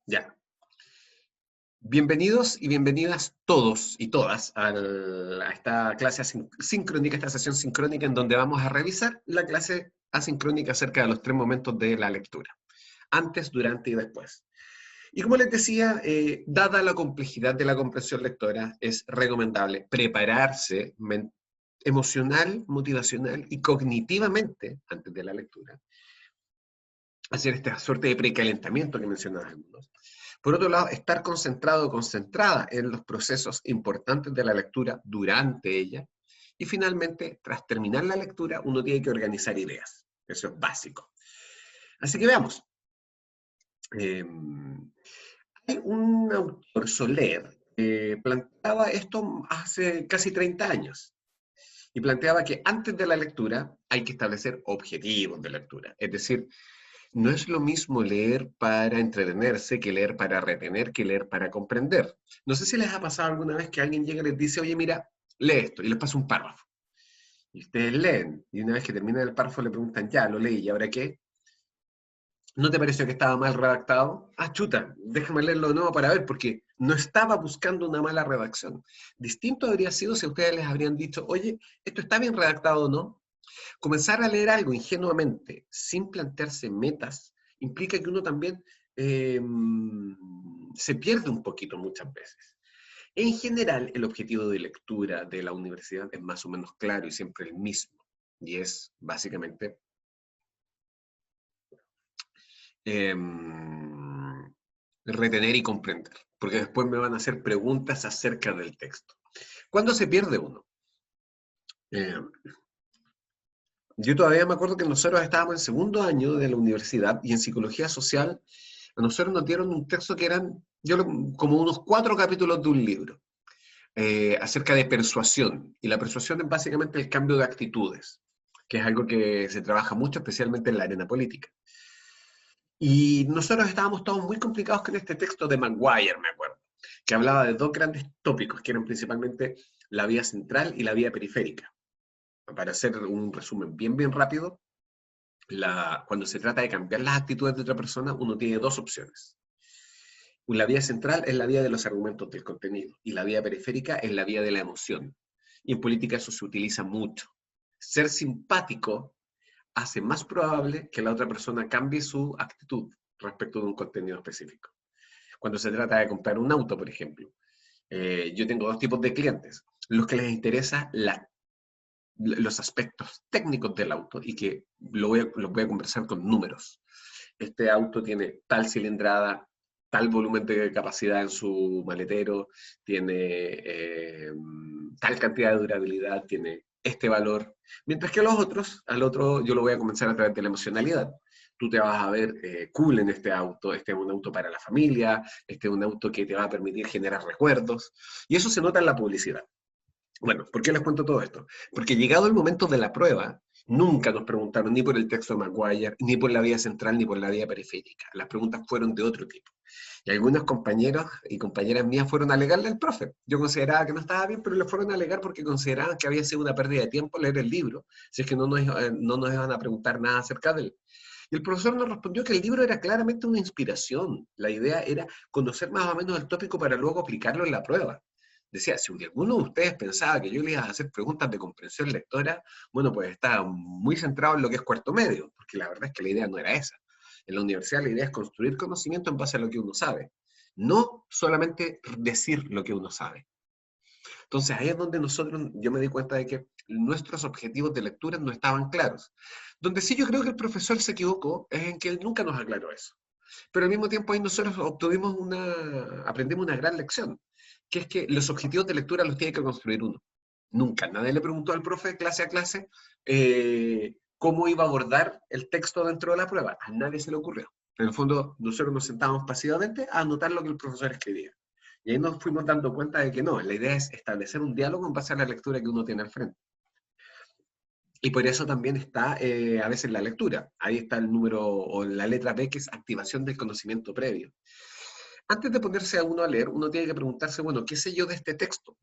Ya. Bienvenidos y bienvenidas todos y todas a esta clase sincrónica, esta sesión sincrónica en donde vamos a revisar la clase asincrónica acerca de los tres momentos de la lectura: antes, durante y después. Y como les decía, dada la complejidad de la comprensión lectora, es recomendable prepararse emocional, motivacional y cognitivamente antes de la lectura, hacer esta suerte de precalentamiento que mencionaba algunos. Por otro lado, estar concentrado o concentrada en los procesos importantes de la lectura durante ella. Y finalmente, tras terminar la lectura, uno tiene que organizar ideas. Eso es básico. Así que veamos. Hay un autor, Soler, que planteaba esto hace casi 30 años. Y planteaba que antes de la lectura hay que establecer objetivos de lectura. Es decir, no es lo mismo leer para entretenerse que leer para retener, que leer para comprender. No sé si les ha pasado alguna vez que alguien llega y les dice, oye, mira, lee esto, y les pasa un párrafo. Y ustedes leen, y una vez que terminan el párrafo le preguntan, ya, lo leí, ¿y ahora qué? ¿No te pareció que estaba mal redactado? Ah, chuta, déjame leerlo de nuevo para ver, porque no estaba buscando una mala redacción. Distinto habría sido si ustedes les habrían dicho, oye, ¿esto está bien redactado o no? Comenzar a leer algo ingenuamente, sin plantearse metas, implica que uno también eh, se pierde un poquito muchas veces. En general, el objetivo de lectura de la universidad es más o menos claro y siempre el mismo, y es básicamente eh, retener y comprender, porque después me van a hacer preguntas acerca del texto. ¿Cuándo se pierde uno? Eh, yo todavía me acuerdo que nosotros estábamos en segundo año de la universidad y en psicología social a nosotros nos dieron un texto que eran como unos 4 capítulos de un libro acerca de persuasión. Y la persuasión es básicamente el cambio de actitudes, que es algo que se trabaja mucho, especialmente en la arena política. Y nosotros estábamos todos muy complicados con este texto de Maguire, me acuerdo, que hablaba de dos grandes tópicos, que eran principalmente la vía central y la vía periférica. Para hacer un resumen bien rápido, cuando se trata de cambiar las actitudes de otra persona, uno tiene dos opciones. La vía central es la vía de los argumentos del contenido y la vía periférica es la vía de la emoción. Y en política eso se utiliza mucho. Ser simpático hace más probable que la otra persona cambie su actitud respecto de un contenido específico. Cuando se trata de comprar un auto, por ejemplo, yo tengo dos tipos de clientes. Los que les interesa los aspectos técnicos del auto y que los voy a conversar con números. Este auto tiene tal cilindrada, tal volumen de capacidad en su maletero, tiene tal cantidad de durabilidad, tiene este valor. Mientras que los otros, al otro yo lo voy a comenzar a través de la emocionalidad. Tú te vas a ver cool en este es un auto para la familia, este es un auto que te va a permitir generar recuerdos, y eso se nota en la publicidad. Bueno, ¿por qué les cuento todo esto? Porque llegado el momento de la prueba, nunca nos preguntaron ni por el texto de Maguire, ni por la vía central, ni por la vía periférica. Las preguntas fueron de otro tipo. Y algunos compañeros y compañeras mías fueron a alegarle al profe. Yo consideraba que no estaba bien, pero le fueron a alegar porque consideraban que había sido una pérdida de tiempo leer el libro, si es que no nos iban a preguntar nada acerca de él. Y el profesor nos respondió que el libro era claramente una inspiración. La idea era conocer más o menos el tópico para luego aplicarlo en la prueba. Decía, si alguno de ustedes pensaba que yo le iba a hacer preguntas de comprensión lectora, bueno, pues estaba muy centrado en lo que es cuarto medio, porque la verdad es que la idea no era esa. En la universidad la idea es construir conocimiento en base a lo que uno sabe, no solamente decir lo que uno sabe. Entonces ahí es donde yo me di cuenta de que nuestros objetivos de lectura no estaban claros. Donde sí yo creo que el profesor se equivocó es en que él nunca nos aclaró eso. Pero al mismo tiempo ahí nosotros aprendimos una gran lección, que es que los objetivos de lectura los tiene que construir uno. Nunca, nadie le preguntó al profe clase a clase cómo iba a abordar el texto dentro de la prueba. A nadie se le ocurrió. En el fondo, nosotros nos sentábamos pasivamente a anotar lo que el profesor escribía. Y ahí nos fuimos dando cuenta de que no, la idea es establecer un diálogo en base a la lectura que uno tiene al frente. Y por eso también está a veces la lectura. Ahí está el número o la letra B, que es activación del conocimiento previo. Antes de ponerse a uno a leer, uno tiene que preguntarse, bueno, ¿qué sé yo de este texto?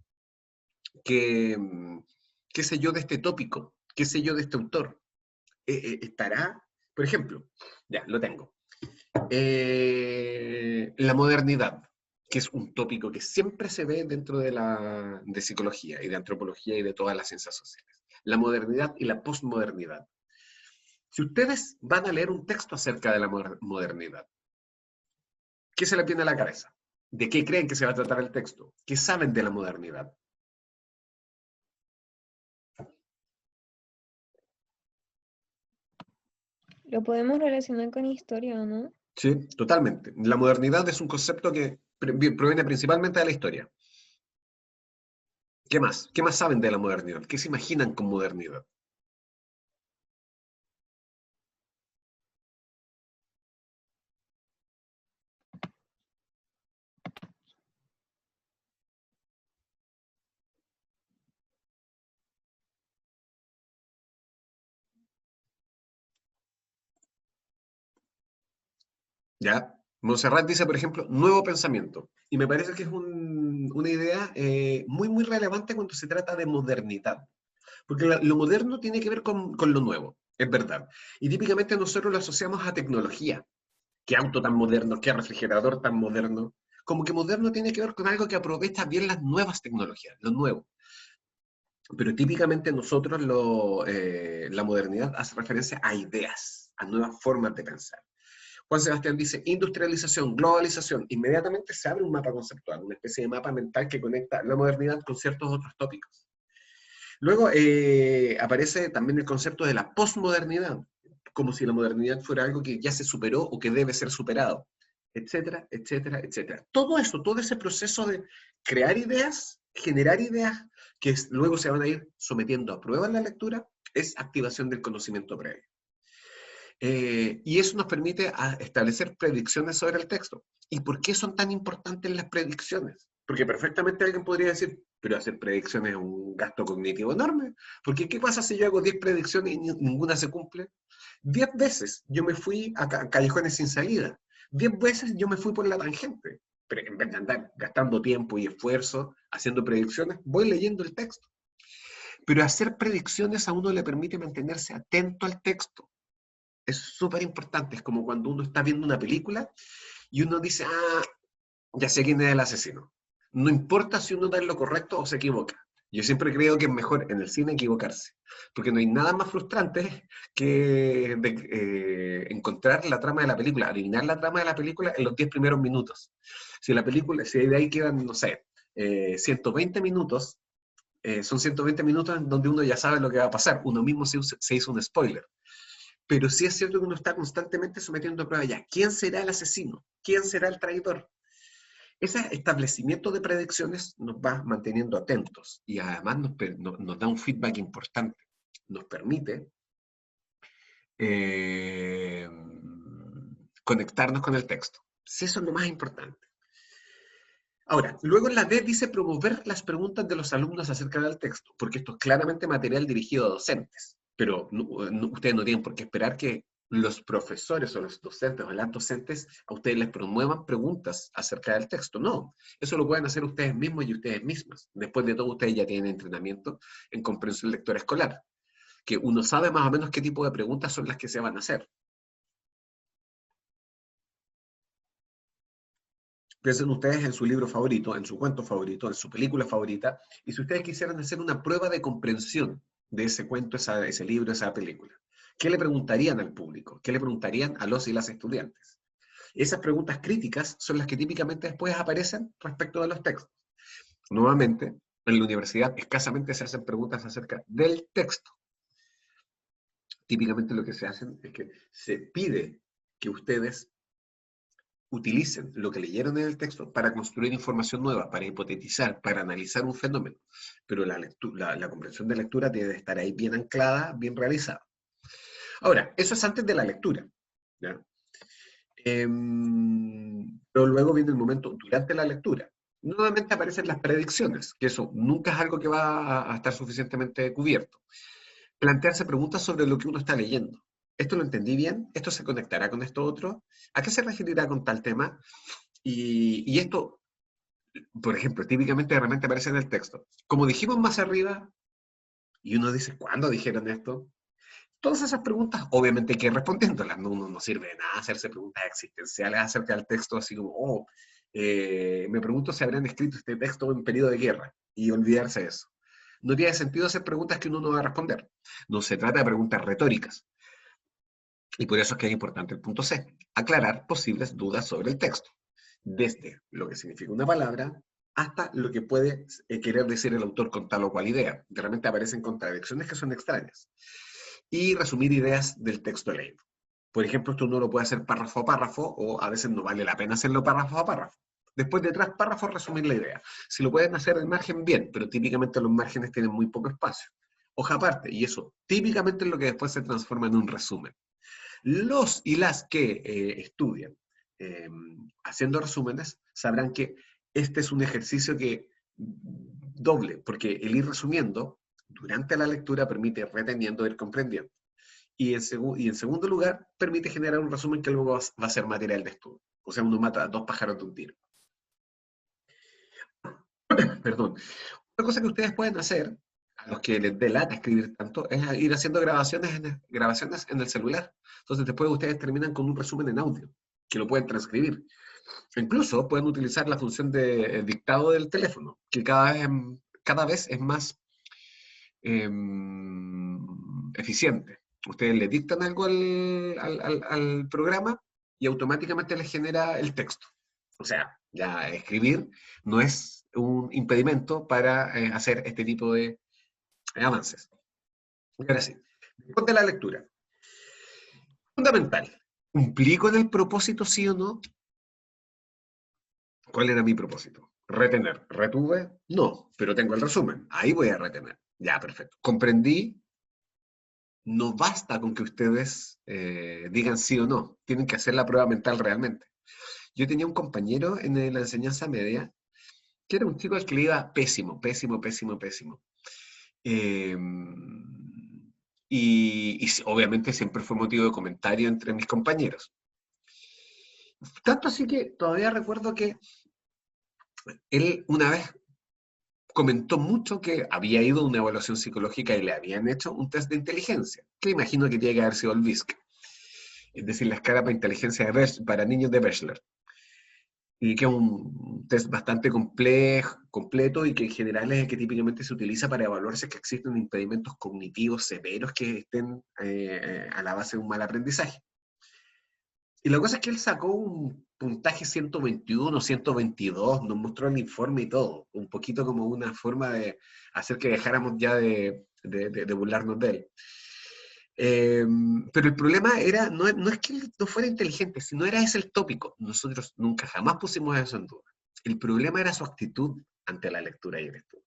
¿Qué, qué sé yo de este tópico? ¿Qué sé yo de este autor? ¿Estará? Por ejemplo, ya, lo tengo. La modernidad, que es un tópico que siempre se ve dentro de psicología y de antropología y de todas las ciencias sociales. La modernidad y la posmodernidad. Si ustedes van a leer un texto acerca de la modernidad, ¿qué se les viene a la cabeza? ¿De qué creen que se va a tratar el texto? ¿Qué saben de la modernidad? Lo podemos relacionar con historia, ¿o no? Sí, totalmente. La modernidad es un concepto que proviene principalmente de la historia. ¿Qué más? ¿Qué más saben de la modernidad? ¿Qué se imaginan con modernidad? ¿Ya? Montserrat dice, por ejemplo, nuevo pensamiento. Y me parece que es una idea muy, muy relevante cuando se trata de modernidad. Porque lo moderno tiene que ver con lo nuevo, es verdad. Y típicamente nosotros lo asociamos a tecnología. ¿Qué auto tan moderno? ¿Qué refrigerador tan moderno? Como que moderno tiene que ver con algo que aprovecha bien las nuevas tecnologías, lo nuevo. Pero típicamente nosotros la modernidad hace referencia a ideas, a nuevas formas de pensar. Juan Sebastián dice, industrialización, globalización. Inmediatamente se abre un mapa conceptual, una especie de mapa mental que conecta la modernidad con ciertos otros tópicos. Luego aparece también el concepto de la posmodernidad, como si la modernidad fuera algo que ya se superó o que debe ser superado, etcétera, etcétera, etcétera. Todo eso, todo ese proceso de crear ideas, generar ideas, que luego se van a ir sometiendo a prueba en la lectura, es activación del conocimiento previo. Y eso nos permite establecer predicciones sobre el texto. ¿Y por qué son tan importantes las predicciones? Porque perfectamente alguien podría decir, pero hacer predicciones es un gasto cognitivo enorme. Porque ¿qué pasa si yo hago 10 predicciones y ninguna se cumple? 10 veces yo me fui a callejones sin salida. 10 veces yo me fui por la tangente. Pero en vez de andar gastando tiempo y esfuerzo haciendo predicciones, voy leyendo el texto. Pero hacer predicciones a uno le permite mantenerse atento al texto. Es súper importante, es como cuando uno está viendo una película y uno dice, ah, ya sé quién es el asesino. No importa si uno da en lo correcto o se equivoca. Yo siempre creo que es mejor en el cine equivocarse, porque no hay nada más frustrante que encontrar la trama de la película, adivinar la trama de la película en los 10 primeros minutos. Si de ahí quedan, no sé, 120 minutos, son 120 minutos en donde uno ya sabe lo que va a pasar, uno mismo se hizo un spoiler. Pero sí es cierto que uno está constantemente sometiendo a prueba ya. ¿Quién será el asesino? ¿Quién será el traidor? Ese establecimiento de predicciones nos va manteniendo atentos y además nos da un feedback importante. Nos permite eh, conectarnos con el texto. Sí, eso es lo más importante. Ahora, luego en la D dice promover las preguntas de los alumnos acerca del texto, porque esto es claramente material dirigido a docentes, pero ustedes no tienen por qué esperar que los profesores o los docentes o las docentes a ustedes les promuevan preguntas acerca del texto. No, eso lo pueden hacer ustedes mismos y ustedes mismas. Después de todo, ustedes ya tienen entrenamiento en comprensión lectora escolar, que uno sabe más o menos qué tipo de preguntas son las que se van a hacer. Piensen ustedes en su libro favorito, en su cuento favorito, en su película favorita, y si ustedes quisieran hacer una prueba de comprensión de ese cuento, ese libro, esa película, ¿qué le preguntarían al público? ¿Qué le preguntarían a los y las estudiantes? Esas preguntas críticas son las que típicamente después aparecen respecto de los textos. Nuevamente, en la universidad escasamente se hacen preguntas acerca del texto. Típicamente lo que se hacen es que se pide que ustedes utilicen lo que leyeron en el texto para construir información nueva, para hipotetizar, para analizar un fenómeno. Pero la comprensión de lectura debe estar ahí bien anclada, bien realizada. Ahora, eso es antes de la lectura. ¿Ya? Pero luego viene el momento durante la lectura. Nuevamente aparecen las predicciones, que eso nunca es algo que va a estar suficientemente cubierto. Plantearse preguntas sobre lo que uno está leyendo. ¿Esto lo entendí bien? ¿Esto se conectará con esto otro? ¿A qué se referirá con tal tema? Y esto, por ejemplo, típicamente de repente aparece en el texto. Como dijimos más arriba, y uno dice, ¿cuándo dijeron esto? Todas esas preguntas, obviamente hay que ir respondiéndolas, no, no sirve de nada hacerse preguntas existenciales acerca del texto, así como, me pregunto si habrían escrito este texto en periodo de guerra, y olvidarse de eso. No tiene sentido hacer preguntas que uno no va a responder. No se trata de preguntas retóricas. Y por eso es que es importante el punto C, aclarar posibles dudas sobre el texto, desde lo que significa una palabra hasta lo que puede querer decir el autor con tal o cual idea. Realmente aparecen contradicciones que son extrañas. Y resumir ideas del texto leído. Por ejemplo, esto uno lo puede hacer párrafo a párrafo, o a veces no vale la pena hacerlo párrafo a párrafo. Después de tres párrafos resumir la idea. Si lo pueden hacer en margen, bien, pero típicamente los márgenes tienen muy poco espacio. Hoja aparte, y eso típicamente es lo que después se transforma en un resumen. Los y las que estudian haciendo resúmenes sabrán que este es un ejercicio que doble, porque el ir resumiendo durante la lectura permite reteniendo, ir comprendiendo. Y en segundo lugar, permite generar un resumen que luego va a ser material de estudio. O sea, uno mata a dos pájaros de un tiro. Perdón. Otra cosa que ustedes pueden hacer, a los que les dé lata escribir tanto, es ir haciendo grabaciones en el celular. Entonces después ustedes terminan con un resumen en audio, que lo pueden transcribir. Incluso pueden utilizar la función de dictado del teléfono, que cada vez es más eficiente. Ustedes le dictan algo al programa y automáticamente les genera el texto. O sea, ya escribir no es un impedimento para hacer este tipo de avances. Y ahora sí, después de la lectura. Fundamental. ¿Cumplí con el propósito, sí o no? ¿Cuál era mi propósito? Retener. ¿Retuve? No, pero tengo el resumen. Ahí voy a retener. Ya, perfecto. ¿Comprendí? No basta con que ustedes digan sí o no. Tienen que hacer la prueba mental realmente. Yo tenía un compañero en la enseñanza media que era un chico al que le iba pésimo, pésimo, pésimo, pésimo. Eh, y obviamente siempre fue motivo de comentario entre mis compañeros. Tanto así que todavía recuerdo que él una vez comentó mucho que había ido a una evaluación psicológica y le habían hecho un test de inteligencia, que imagino que tiene que haber sido el BISC, es decir, la escala para inteligencia para niños de Bachelor, y que es un test bastante completo y que en general es el que típicamente se utiliza para evaluar si es que existen impedimentos cognitivos severos que estén a la base de un mal aprendizaje. Y la cosa es que él sacó un puntaje 121, 122, nos mostró el informe y todo, un poquito como una forma de hacer que dejáramos ya de burlarnos de él. Pero el problema era, no es que él no fuera inteligente, sino era ese el tópico. Nosotros nunca jamás pusimos eso en duda. El problema era su actitud ante la lectura y el estudio.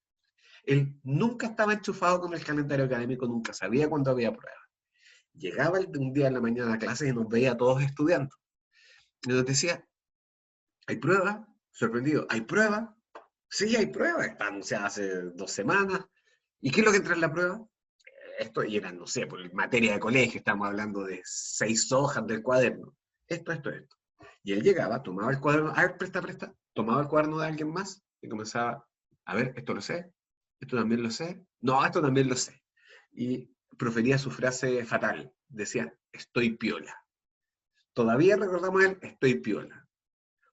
Él nunca estaba enchufado con el calendario académico, nunca sabía cuándo había pruebas. Llegaba un día en la mañana a clase y nos veía a todos estudiando. Y nos decía, ¿hay prueba? Sorprendido, ¿hay prueba? Sí, hay prueba, está anunciada hace 2 semanas. ¿Y qué es lo que entra en la prueba? Esto, y eran, no sé, por materia de colegio, estamos hablando de 6 hojas del cuaderno. Esto. Y él llegaba, tomaba el cuaderno, a ver, presta, tomaba el cuaderno de alguien más y comenzaba, a ver, esto lo sé, esto también lo sé, no, esto también lo sé. Y profería su frase fatal, decía, estoy piola. Todavía recordamos él, estoy piola.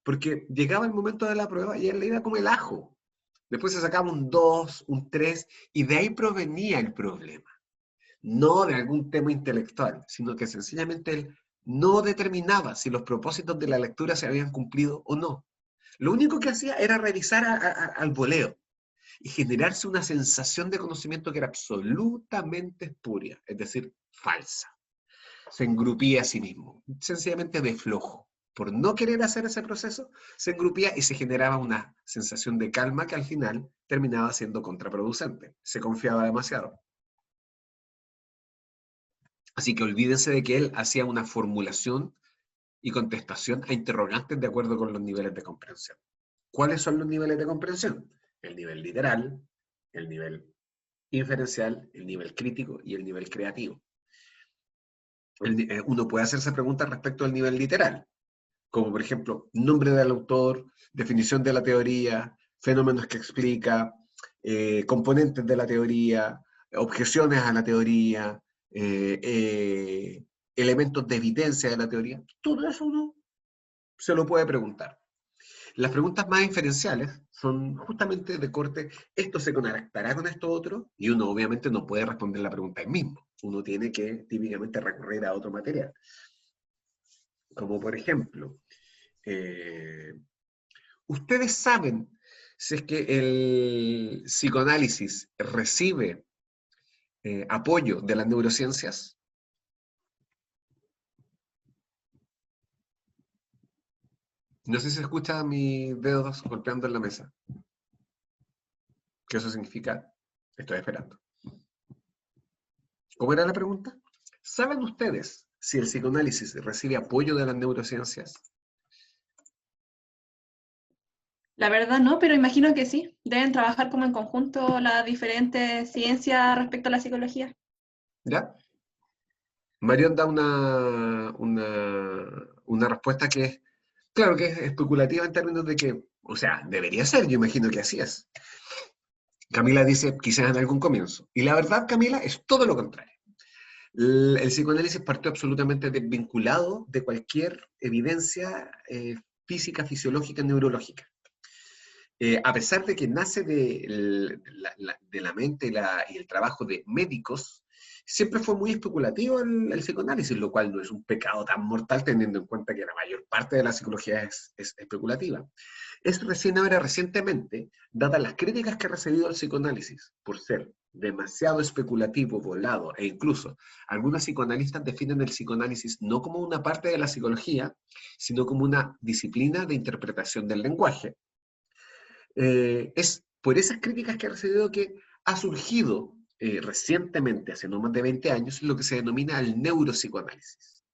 Porque llegaba el momento de la prueba y él le iba como el ajo. Después se sacaba un 2, un 3, y de ahí provenía el problema. No de algún tema intelectual, sino que sencillamente él no determinaba si los propósitos de la lectura se habían cumplido o no. Lo único que hacía era revisar al voleo y generarse una sensación de conocimiento que era absolutamente espuria, es decir, falsa. Se engrupía a sí mismo, sencillamente de flojo. Por no querer hacer ese proceso, se engrupía y se generaba una sensación de calma que al final terminaba siendo contraproducente. Se confiaba demasiado. Así que olvídense de que él hacía una formulación y contestación a interrogantes de acuerdo con los niveles de comprensión. ¿Cuáles son los niveles de comprensión? El nivel literal, el nivel inferencial, el nivel crítico y el nivel creativo. Uno puede hacerse preguntas respecto al nivel literal, como por ejemplo, nombre del autor, definición de la teoría, fenómenos que explica, componentes de la teoría, objeciones a la teoría, elementos de evidencia de la teoría, todo eso uno se lo puede preguntar. Las preguntas más inferenciales son justamente de corte, ¿esto se conectará con esto otro? Y uno obviamente no puede responder la pregunta ahí mismo. Uno tiene que típicamente recurrir a otro material. Como por ejemplo, ¿ustedes saben si es que el psicoanálisis recibe apoyo de las neurociencias? No sé si se escucha mis dedos golpeando en la mesa. ¿Qué eso significa? Estoy esperando. ¿Cómo era la pregunta? ¿Saben ustedes si el psicoanálisis recibe apoyo de las neurociencias? La verdad no, pero imagino que sí. Deben trabajar como en conjunto las diferentes ciencias respecto a la psicología. ¿Ya? Marion da una respuesta que es, claro que es especulativa en términos de que, o sea, debería ser, yo imagino que así es. Camila dice, quizás en algún comienzo. Y la verdad, Camila, es todo lo contrario. El psicoanálisis partió absolutamente desvinculado de cualquier evidencia física, fisiológica, neurológica. A pesar de que nace de la mente y el trabajo de médicos, siempre fue muy especulativo el psicoanálisis, lo cual no es un pecado tan mortal teniendo en cuenta que la mayor parte de la psicología es especulativa. Es recién ahora, recientemente, dadas las críticas que ha recibido el psicoanálisis por ser demasiado especulativo, volado, e incluso algunos psicoanalistas definen el psicoanálisis no como una parte de la psicología, sino como una disciplina de interpretación del lenguaje. Es por esas críticas que ha recibido que ha surgido recientemente, hace no más de 20 años, lo que se denomina el neuropsicoanálisis.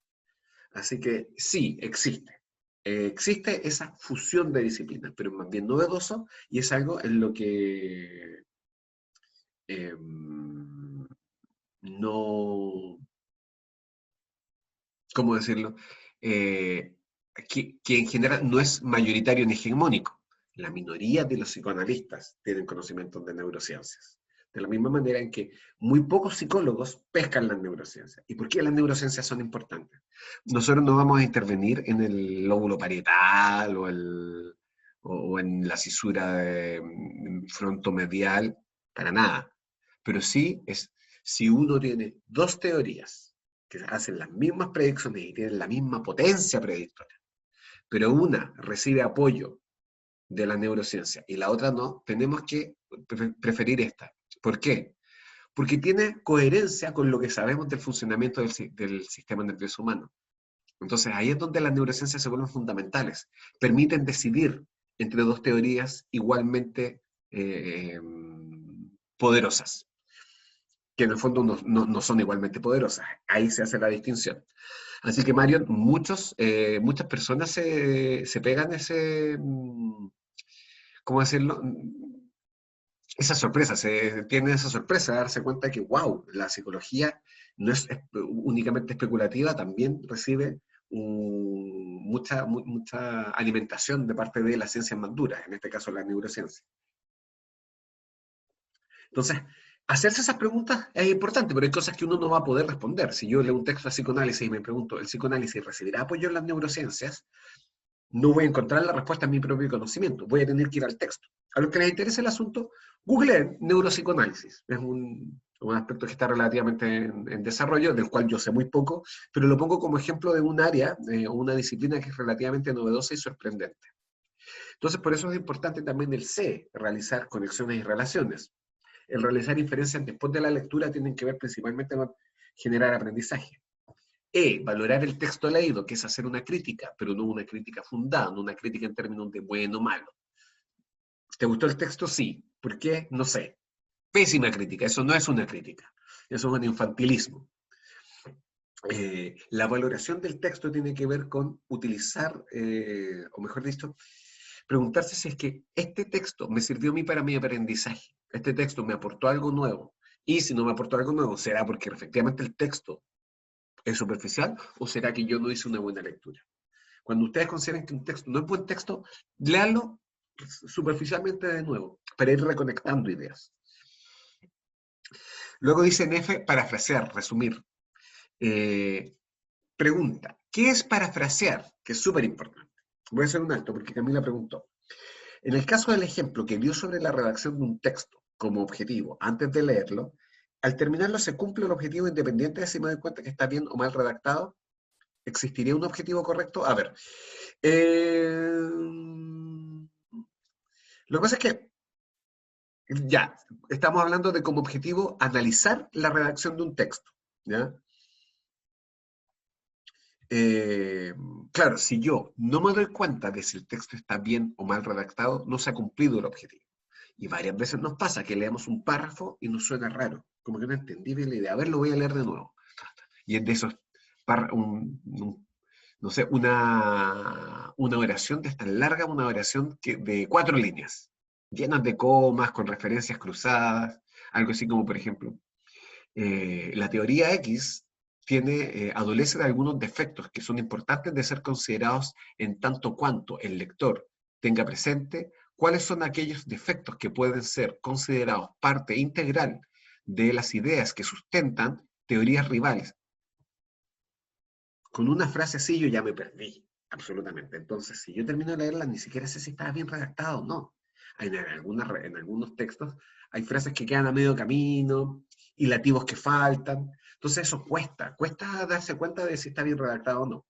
Así que sí, existe. Existe esa fusión de disciplinas, pero es más bien novedoso y es algo en lo que no, ¿cómo decirlo? Que en general no es mayoritario ni hegemónico. La minoría de los psicoanalistas tienen conocimientos de neurociencias. De la misma manera en que muy pocos psicólogos pescan las neurociencias. ¿Y por qué las neurociencias son importantes? Nosotros no vamos a intervenir en el lóbulo parietal o en la cisura frontomedial, para nada. Pero sí es, si uno tiene dos teorías que hacen las mismas predicciones y tienen la misma potencia predictora, pero una recibe apoyo de la neurociencia y la otra no, tenemos que preferir esta. ¿Por qué? Porque tiene coherencia con lo que sabemos del funcionamiento del sistema nervioso humano. Entonces ahí es donde las neurociencias se vuelven fundamentales. Permiten decidir entre dos teorías igualmente poderosas, que en el fondo no son igualmente poderosas. Ahí se hace la distinción. Así que, Mario, muchas personas se pegan ese, ¿cómo decirlo? Esa sorpresa, tienen esa sorpresa de darse cuenta de que, wow, la psicología no es únicamente especulativa, también recibe mucha alimentación de parte de las ciencias más duras, en este caso la neurociencia. Entonces, hacerse esas preguntas es importante, pero hay cosas que uno no va a poder responder. Si yo leo un texto de psicoanálisis y me pregunto, ¿el psicoanálisis recibirá apoyo en las neurociencias? No voy a encontrar la respuesta en mi propio conocimiento. Voy a tener que ir al texto. A los que les interese el asunto, googleen neuropsicoanálisis. Es un aspecto que está relativamente en desarrollo, del cual yo sé muy poco, pero lo pongo como ejemplo de un área o una disciplina que es relativamente novedosa y sorprendente. Entonces, por eso es importante también el C, realizar conexiones y relaciones. El realizar inferencias después de la lectura tienen que ver principalmente con generar aprendizaje. Valorar el texto leído, que es hacer una crítica, pero no una crítica fundada, no una crítica en términos de bueno o malo. ¿Te gustó el texto? Sí. ¿Por qué? No sé. Pésima crítica, eso no es una crítica, eso es un infantilismo. La valoración del texto tiene que ver con utilizar, o mejor dicho, preguntarse si es que este texto me sirvió a mí para mi aprendizaje, este texto me aportó algo nuevo, y si no me aportó algo nuevo, ¿será porque efectivamente el texto es superficial o será que yo no hice una buena lectura? Cuando ustedes consideren que un texto no es buen texto, léanlo superficialmente de nuevo, para ir reconectando ideas. Luego dice en F, parafrasear, resumir. Pregunta, ¿qué es parafrasear? Que es súper importante. Voy a hacer un alto porque Camila preguntó. En el caso del ejemplo que dio sobre la redacción de un texto como objetivo antes de leerlo, al terminarlo se cumple el objetivo independiente de si me doy cuenta que está bien o mal redactado. ¿Existiría un objetivo correcto? A ver. Lo que pasa es que ya, estamos hablando de como objetivo analizar la redacción de un texto. ¿Ya? Claro, si yo no me doy cuenta de si el texto está bien o mal redactado, no se ha cumplido el objetivo. Y varias veces nos pasa que leemos un párrafo y nos suena raro, como que no entendí bien la idea. A ver, lo voy a leer de nuevo. Y es de esos no sé, una oración de esta larga, una oración de 4 líneas, llenas de comas, con referencias cruzadas, algo así como, por ejemplo, la teoría X adolece de algunos defectos que son importantes de ser considerados en tanto cuanto el lector tenga presente cuáles son aquellos defectos que pueden ser considerados parte integral de las ideas que sustentan teorías rivales. Con una frase así yo ya me perdí, absolutamente. Entonces, si yo termino de leerla, ni siquiera sé si está bien redactado o no. En algunos textos hay frases que quedan a medio camino, hilativos que faltan. Entonces eso cuesta darse cuenta de si está bien redactado o no.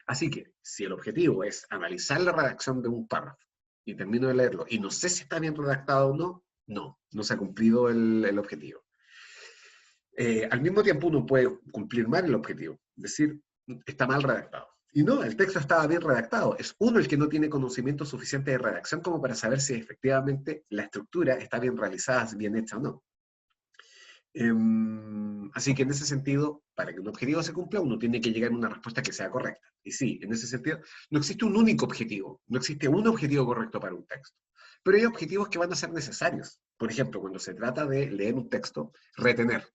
Así que, si el objetivo es analizar la redacción de un párrafo y termino de leerlo y no sé si está bien redactado o no, no se ha cumplido el objetivo. Al mismo tiempo uno puede cumplir mal el objetivo, decir, está mal redactado. Y no, el texto estaba bien redactado. Es uno el que no tiene conocimiento suficiente de redacción como para saber si efectivamente la estructura está bien realizada, bien hecha o no. Así que en ese sentido, para que un objetivo se cumpla, uno tiene que llegar a una respuesta que sea correcta. Y sí, en ese sentido, no existe un único objetivo, no existe un objetivo correcto para un texto. Pero hay objetivos que van a ser necesarios. Por ejemplo, cuando se trata de leer un texto, retener.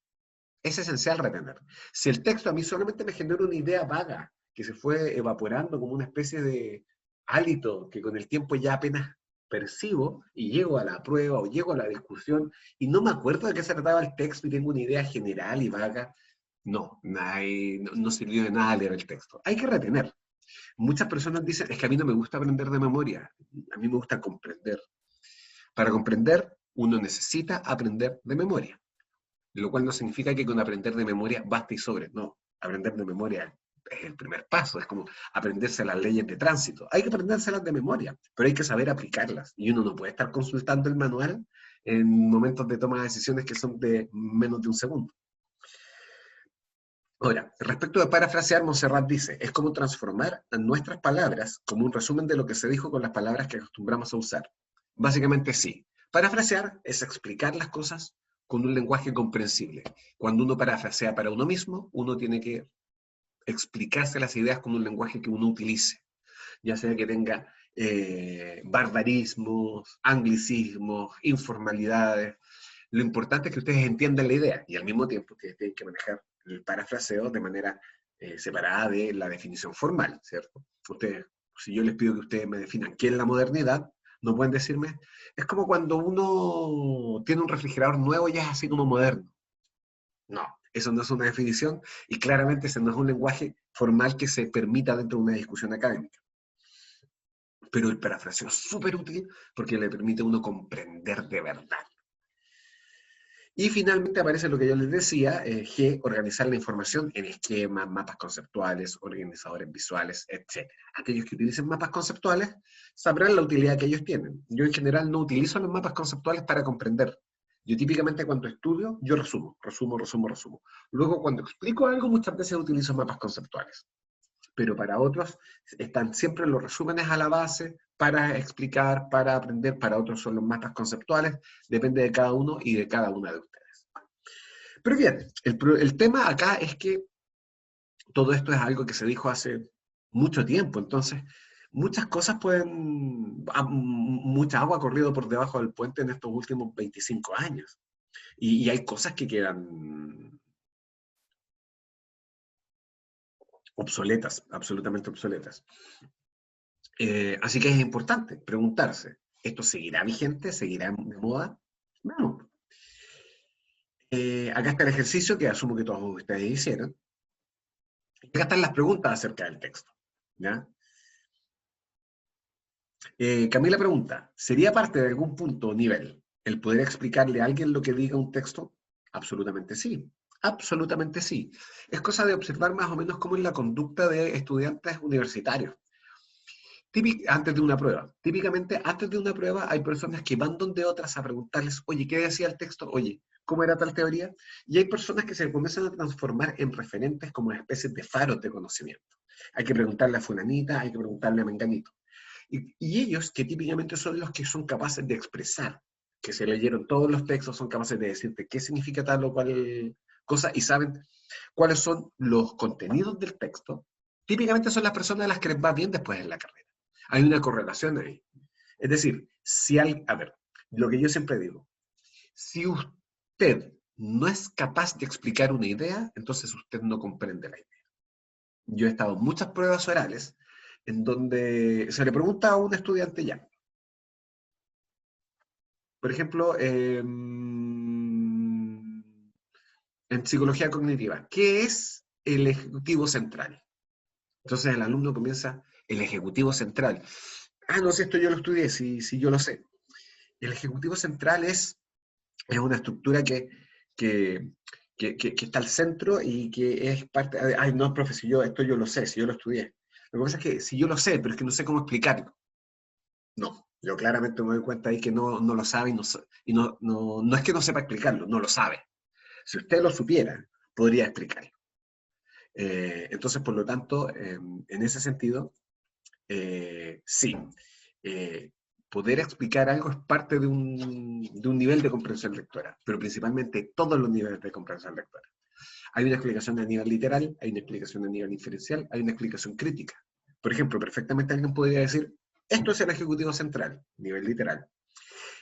Es esencial retener. Si el texto a mí solamente me genera una idea vaga, que se fue evaporando como una especie de hálito, que con el tiempo ya apenas percibo y llego a la prueba o llego a la discusión y no me acuerdo de qué se trataba el texto y tengo una idea general y vaga, no sirvió de nada leer el texto. Hay que retener. Muchas personas dicen, es que a mí no me gusta aprender de memoria, a mí me gusta comprender. Para comprender, uno necesita aprender de memoria. Lo cual no significa que con aprender de memoria basta y sobre. No, aprender de memoria es el primer paso, es como aprenderse las leyes de tránsito. Hay que aprendérselas de memoria, pero hay que saber aplicarlas. Y uno no puede estar consultando el manual en momentos de toma de decisiones que son de menos de un segundo. Ahora, respecto de parafrasear, Montserrat dice, es como transformar nuestras palabras como un resumen de lo que se dijo con las palabras que acostumbramos a usar. Básicamente sí. Parafrasear es explicar las cosas con un lenguaje comprensible. Cuando uno parafrasea para uno mismo, uno tiene que explicarse las ideas con un lenguaje que uno utilice, ya sea que tenga barbarismos, anglicismos, informalidades. Lo importante es que ustedes entiendan la idea y al mismo tiempo que tienen que manejar el parafraseo de manera separada de la definición formal, ¿cierto? Ustedes, si yo les pido que ustedes me definan qué es la modernidad, no pueden decirme, es como cuando uno tiene un refrigerador nuevo y es así como moderno. No, eso no es una definición y claramente ese no es un lenguaje formal que se permita dentro de una discusión académica. Pero el parafraseo es súper útil porque le permite a uno comprender de verdad. Y finalmente aparece lo que yo les decía, G, organizar la información en esquemas, mapas conceptuales, organizadores visuales, etc. Aquellos que utilicen mapas conceptuales sabrán la utilidad que ellos tienen. Yo en general no utilizo los mapas conceptuales para comprender. Yo típicamente cuando estudio, yo resumo. Luego cuando explico algo, muchas veces utilizo mapas conceptuales. Pero para otros están siempre los resúmenes a la base para explicar, para aprender, para otros son los mapas conceptuales, depende de cada uno y de cada una de ustedes. Pero bien, el tema acá es que todo esto es algo que se dijo hace mucho tiempo, entonces muchas cosas mucha agua ha corrido por debajo del puente en estos últimos 25 años. Y hay cosas que quedan obsoletas, absolutamente obsoletas. Así que es importante preguntarse, ¿esto seguirá vigente? ¿Seguirá de moda? No. Acá está el ejercicio que asumo que todos ustedes hicieron. Acá están las preguntas acerca del texto, ¿ya? Camila pregunta, ¿sería parte de algún punto o nivel el poder explicarle a alguien lo que diga un texto? Absolutamente sí, absolutamente sí. Es cosa de observar más o menos cómo es la conducta de estudiantes universitarios. Antes de una prueba. Típicamente, antes de una prueba, hay personas que van donde otras a preguntarles, oye, ¿qué decía el texto? Oye, ¿cómo era tal teoría? Y hay personas que se comienzan a transformar en referentes como especies de faros de conocimiento. Hay que preguntarle a fulanita, hay que preguntarle a menganito. Y ellos, que típicamente son los que son capaces de expresar, que se leyeron todos los textos, son capaces de decirte qué significa tal o cual cosa y saben cuáles son los contenidos del texto, típicamente son las personas a las que les va bien después en la carrera. Hay una correlación ahí. Es decir, a ver, lo que yo siempre digo, si usted no es capaz de explicar una idea, entonces usted no comprende la idea. Yo he estado en muchas pruebas orales en donde se le pregunta a un estudiante ya. Por ejemplo, en psicología cognitiva, ¿qué es el ejecutivo central? Entonces el alumno comienza, el ejecutivo central. Ah, no sé, esto yo lo estudié, sí, yo lo sé. El ejecutivo central es una estructura que está al centro y que es parte de, ay, no, profe, si yo, esto yo lo sé, si yo lo estudié. Lo que pasa es que si yo lo sé, pero es que no sé cómo explicarlo. No, yo claramente me doy cuenta ahí que no lo sabe no es que no sepa explicarlo, no lo sabe. Si usted lo supiera, podría explicarlo. Entonces, por lo tanto, en ese sentido, sí, poder explicar algo es parte de un nivel de comprensión lectora, pero principalmente todos los niveles de comprensión lectora. Hay una explicación a nivel literal, hay una explicación a nivel inferencial, hay una explicación crítica. Por ejemplo, perfectamente alguien podría decir, esto es el ejecutivo central, nivel literal.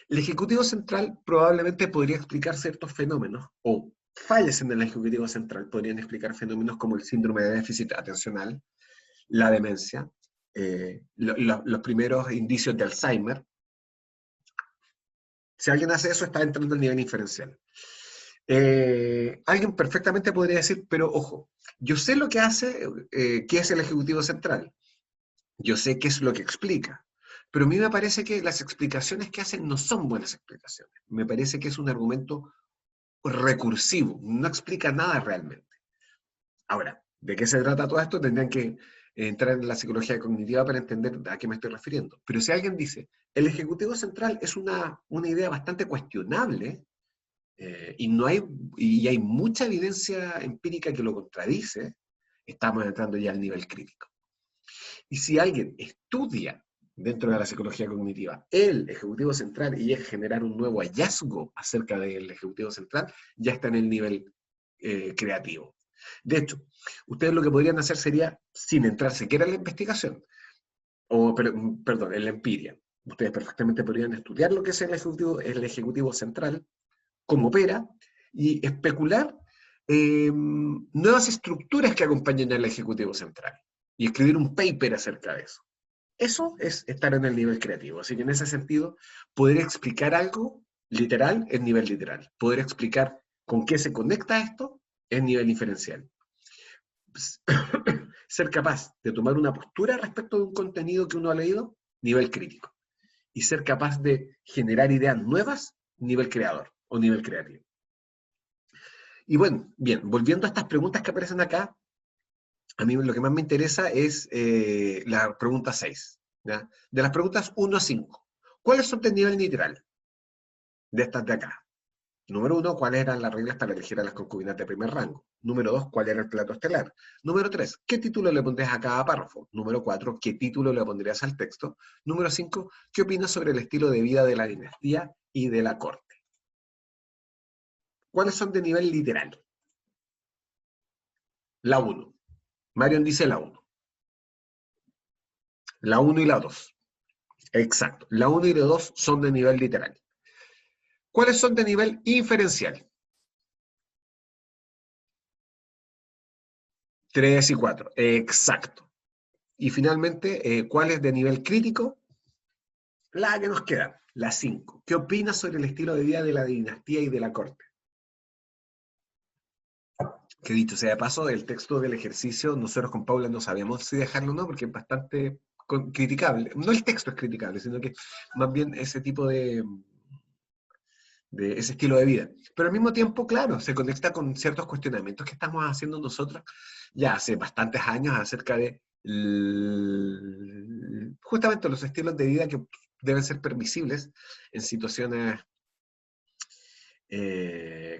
El ejecutivo central probablemente podría explicar ciertos fenómenos, o fallas en el ejecutivo central podrían explicar fenómenos como el síndrome de déficit atencional, la demencia, los primeros indicios de Alzheimer. Si alguien hace eso, está entrando al nivel inferencial. Alguien perfectamente podría decir, pero ojo, yo sé lo que hace, qué es el Ejecutivo Central, yo sé qué es lo que explica, pero a mí me parece que las explicaciones que hacen no son buenas explicaciones. Me parece que es un argumento recursivo, no explica nada realmente. Ahora, ¿de qué se trata todo esto? Tendrían que entrar en la psicología cognitiva para entender a qué me estoy refiriendo. Pero si alguien dice, el Ejecutivo Central es una idea bastante cuestionable, y hay mucha evidencia empírica que lo contradice, estamos entrando ya al nivel crítico. Y si alguien estudia dentro de la psicología cognitiva el Ejecutivo Central y es generar un nuevo hallazgo acerca del Ejecutivo Central, ya está en el nivel creativo. De hecho, ustedes lo que podrían hacer sería, sin entrar siquiera en la investigación, perdón, en la empiria, ustedes perfectamente podrían estudiar lo que es el Ejecutivo Central, cómo opera, y especular nuevas estructuras que acompañen al Ejecutivo Central, y escribir un paper acerca de eso. Eso es estar en el nivel creativo. Así que en ese sentido, poder explicar algo literal es nivel literal. Poder explicar con qué se conecta esto es nivel diferencial. Ser capaz de tomar una postura respecto de un contenido que uno ha leído, nivel crítico. Y ser capaz de generar ideas nuevas, nivel creador o nivel creativo. Y bueno, bien, volviendo a estas preguntas que aparecen acá, a mí lo que más me interesa es la pregunta 6. ¿Ya? De las preguntas 1 a 5, ¿cuáles son de nivel literal? De estas de acá. Número 1, ¿cuáles eran las reglas para elegir a las concubinas de primer rango? Número 2, ¿cuál era el plato estelar? Número 3, ¿qué título le pondrías a cada párrafo? Número 4, ¿qué título le pondrías al texto? Número 5, ¿qué opinas sobre el estilo de vida de la dinastía y de la corte? ¿Cuáles son de nivel literal? La 1. Marion dice la 1. La 1 y la 2. Exacto. La 1 y la 2 son de nivel literal. ¿Cuáles son de nivel inferencial? 3 y 4. Exacto. Y finalmente, ¿cuál es de nivel crítico? La que nos queda, la 5. ¿Qué opinas sobre el estilo de vida de la dinastía y de la corte? Que dicho sea de paso, el texto del ejercicio, nosotros con Paula no sabíamos si dejarlo o no, porque es bastante criticable. No el texto es criticable, sino que más bien ese tipo de ese estilo de vida. Pero al mismo tiempo, claro, se conecta con ciertos cuestionamientos que estamos haciendo nosotros ya hace bastantes años acerca de justamente los estilos de vida que deben ser permisibles en situaciones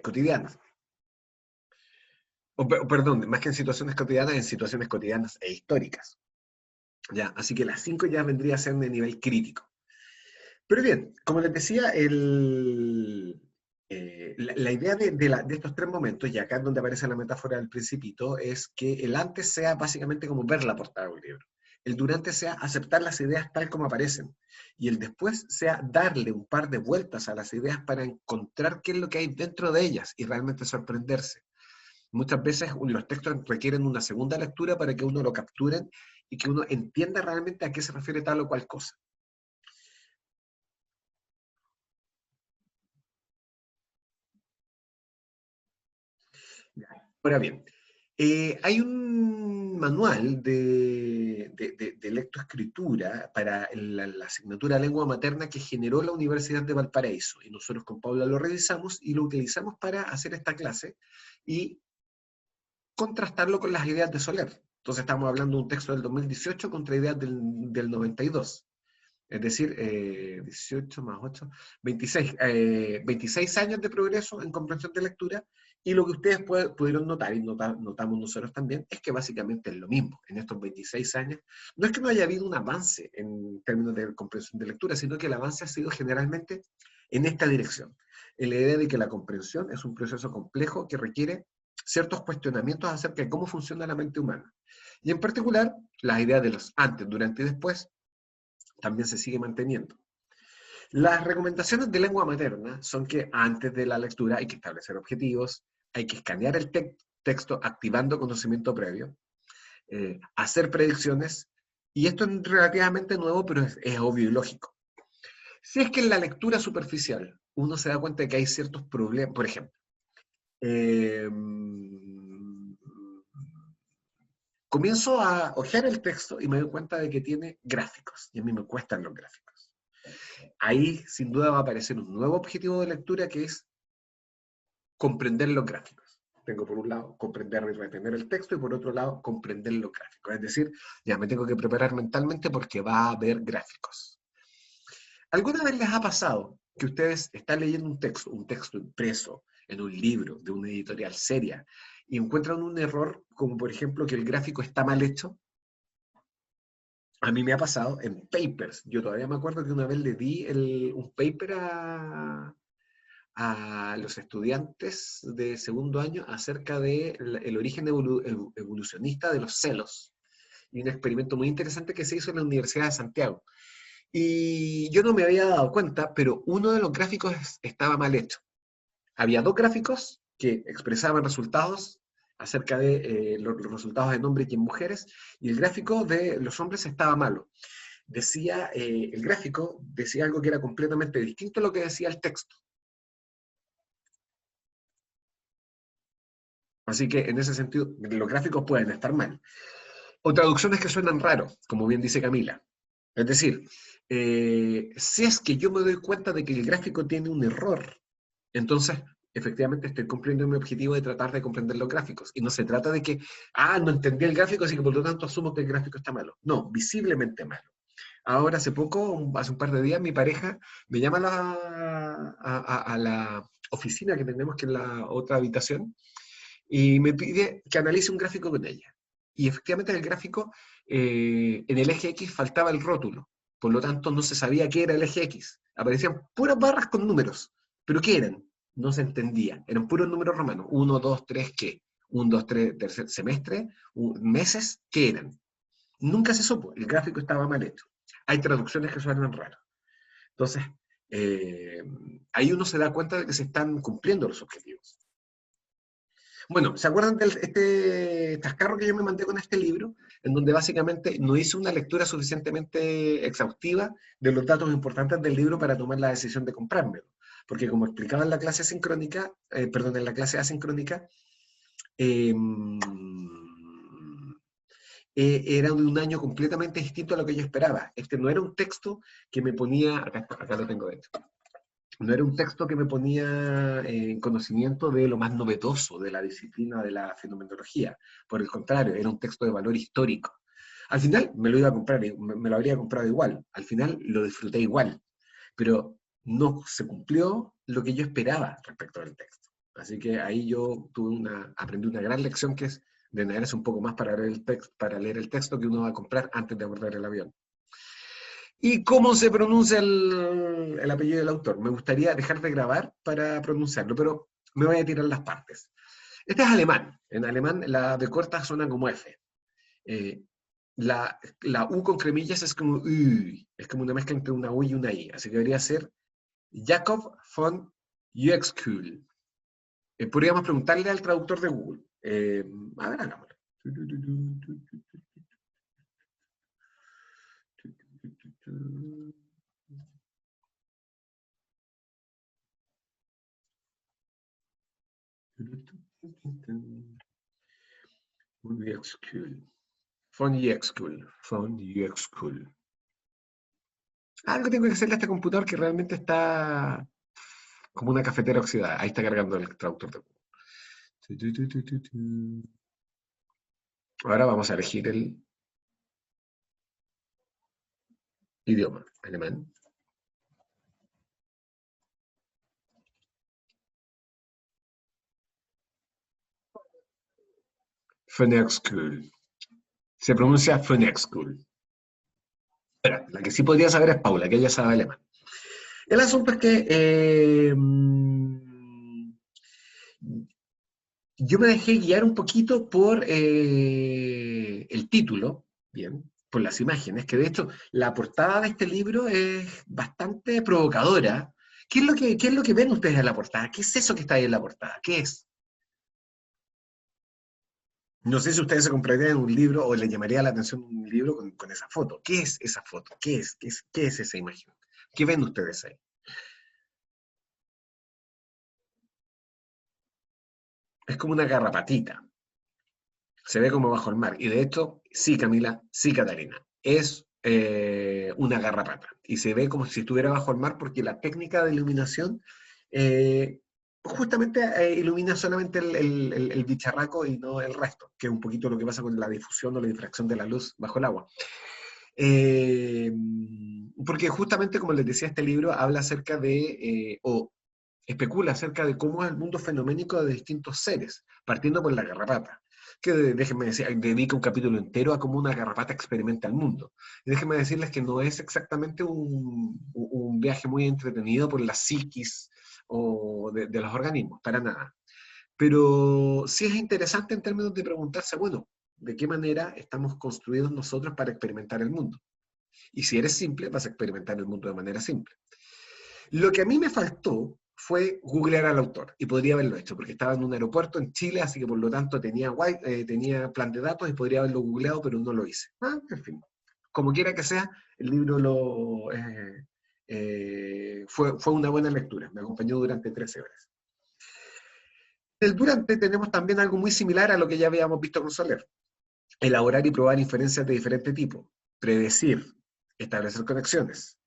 cotidianas. Perdón, más que en situaciones cotidianas, en situaciones cotidianas e históricas. ¿Ya? Así que las 5 ya vendría a ser de nivel crítico. Pero bien, como les decía, la idea de estos 3 momentos, y acá es donde aparece la metáfora del principito, es que el antes sea básicamente como ver la portada de un libro. El durante sea aceptar las ideas tal como aparecen. Y el después sea darle un par de vueltas a las ideas para encontrar qué es lo que hay dentro de ellas y realmente sorprenderse. Muchas veces los textos requieren una segunda lectura para que uno lo capture y que uno entienda realmente a qué se refiere tal o cual cosa. Ahora bien, hay un manual de lectoescritura para la asignatura Lengua Materna que generó la Universidad de Valparaíso, y nosotros con Paula lo revisamos y lo utilizamos para hacer esta clase y contrastarlo con las ideas de Soler. Entonces estamos hablando de un texto del 2018 contra ideas del 92. Es decir, 18 más 8, 26 años de progreso en comprensión de lectura, y lo que ustedes pudieron notar, y notamos nosotros también, es que básicamente es lo mismo. En estos 26 años, no es que no haya habido un avance en términos de comprensión de lectura, sino que el avance ha sido generalmente en esta dirección. En la idea de que la comprensión es un proceso complejo que requiere ciertos cuestionamientos acerca de cómo funciona la mente humana. Y en particular, las ideas de los antes, durante y después, también se sigue manteniendo. Las recomendaciones de lengua materna son que antes de la lectura hay que establecer objetivos, hay que escanear el texto activando conocimiento previo, hacer predicciones, y esto es relativamente nuevo, pero es obvio y lógico. Si es que en la lectura superficial uno se da cuenta de que hay ciertos problemas, por ejemplo, comienzo a hojear el texto y me doy cuenta de que tiene gráficos, y a mí me cuestan los gráficos. Ahí sin duda va a aparecer un nuevo objetivo de lectura que es comprender los gráficos. Tengo por un lado comprender y retener el texto y por otro lado comprender los gráficos. Es decir, ya me tengo que preparar mentalmente porque va a haber gráficos. ¿Alguna vez les ha pasado que ustedes están leyendo un texto impreso en un libro de una editorial seria y encuentran un error como por ejemplo que el gráfico está mal hecho? A mí me ha pasado en papers. Yo todavía me acuerdo que una vez le di un paper a los estudiantes de segundo año acerca del origen evolucionista de los celos. Y un experimento muy interesante que se hizo en la Universidad de Santiago. Y yo no me había dado cuenta, pero uno de los gráficos estaba mal hecho. Había 2 gráficos que expresaban resultados acerca de los resultados en hombres y en mujeres, y el gráfico de los hombres estaba malo. El gráfico decía algo que era completamente distinto a lo que decía el texto. Así que en ese sentido, los gráficos pueden estar mal. O traducciones que suenan raro, como bien dice Camila. Es decir, si es que yo me doy cuenta de que el gráfico tiene un error, entonces efectivamente estoy cumpliendo mi objetivo de tratar de comprender los gráficos. Y no se trata de que, no entendí el gráfico, así que por lo tanto asumo que el gráfico está malo. No, visiblemente malo. Ahora, hace un par de días, mi pareja me llama a la oficina que tenemos, que es la otra habitación, y me pide que analice un gráfico con ella. Y efectivamente en el gráfico, en el eje X faltaba el rótulo, por lo tanto no se sabía qué era el eje X. Aparecían puras barras con números, pero ¿qué eran? No se entendía, eran puros números romanos, 1, 2, 3, ¿qué? 1, 2, 3, tercer semestre, meses, ¿qué eran? Nunca se supo, el gráfico estaba mal hecho. Hay traducciones que suenan raras. Entonces, ahí uno se da cuenta de que se están cumpliendo los objetivos. Bueno, ¿se acuerdan de este chascarro que yo me mandé con este libro? En donde básicamente no hice una lectura suficientemente exhaustiva de los datos importantes del libro para tomar la decisión de comprármelo. Porque como explicaba en la clase asincrónica, en la clase asincrónica, era de un año completamente distinto a lo que yo esperaba. Este no era un texto que me ponía, acá lo tengo de hecho, no era un texto que me ponía en conocimiento de lo más novedoso de la disciplina de la fenomenología. Por el contrario, era un texto de valor histórico. Al final me lo iba a comprar, me lo habría comprado igual. Al final lo disfruté igual. Pero no se cumplió lo que yo esperaba respecto al texto. Así que ahí yo aprendí una gran lección, que es de negarse un poco más para leer el texto que uno va a comprar antes de abordar el avión. ¿Y cómo se pronuncia el apellido del autor? Me gustaría dejar de grabar para pronunciarlo, pero me voy a tirar las partes. Este es alemán. En alemán la B corta suena como F. La U con cremillas es como U. Es como una mezcla entre una U y una I. Así que debería ser Jakob von Uexküll. Podríamos preguntarle al traductor de Google. A ver, hagámoslo. Von Uexküll. Algo tengo que hacerle a este computador que realmente está como una cafetera oxidada. Ahí está cargando el traductor de Google. Ahora vamos a elegir el idioma alemán. Phönexküll. Se pronuncia Phönexküll. La que sí podría saber es Paula, que ella sabe alemán. El asunto es que yo me dejé guiar un poquito por el título, bien, por las imágenes, que de hecho la portada de este libro es bastante provocadora. ¿Qué es lo que ven ustedes en la portada? ¿Qué es eso que está ahí en la portada? ¿Qué es? No sé si ustedes se comprarían un libro o les llamaría la atención un libro con esa foto. ¿Qué es esa foto? ¿Qué es esa imagen? ¿Qué ven ustedes ahí? Es como una garrapatita. Se ve como bajo el mar. Y de hecho, sí, Camila, sí, Catalina, es una garrapata. Y se ve como si estuviera bajo el mar porque la técnica de iluminación justamente ilumina solamente el bicharraco y no el resto, que es un poquito lo que pasa con la difusión o la difracción de la luz bajo el agua. Porque justamente, como les decía, este libro habla acerca de, o especula acerca de cómo es el mundo fenoménico de distintos seres, partiendo por la garrapata. Que déjenme decir, dedica un capítulo entero a cómo una garrapata experimenta el mundo. Y déjenme decirles que no es exactamente un viaje muy entretenido por la psiquis o de los organismos, para nada. Pero sí es interesante en términos de preguntarse, bueno, ¿de qué manera estamos construidos nosotros para experimentar el mundo? Y si eres simple, vas a experimentar el mundo de manera simple. Lo que a mí me faltó fue googlear al autor, y podría haberlo hecho, porque estaba en un aeropuerto en Chile, así que por lo tanto tenía tenía plan de datos y podría haberlo googleado, pero no lo hice. En fin, como quiera que sea, el libro fue una buena lectura, me acompañó durante 13 horas. En el durante tenemos también algo muy similar a lo que ya habíamos visto con Soler: elaborar y probar inferencias de diferente tipo, predecir, establecer conexiones.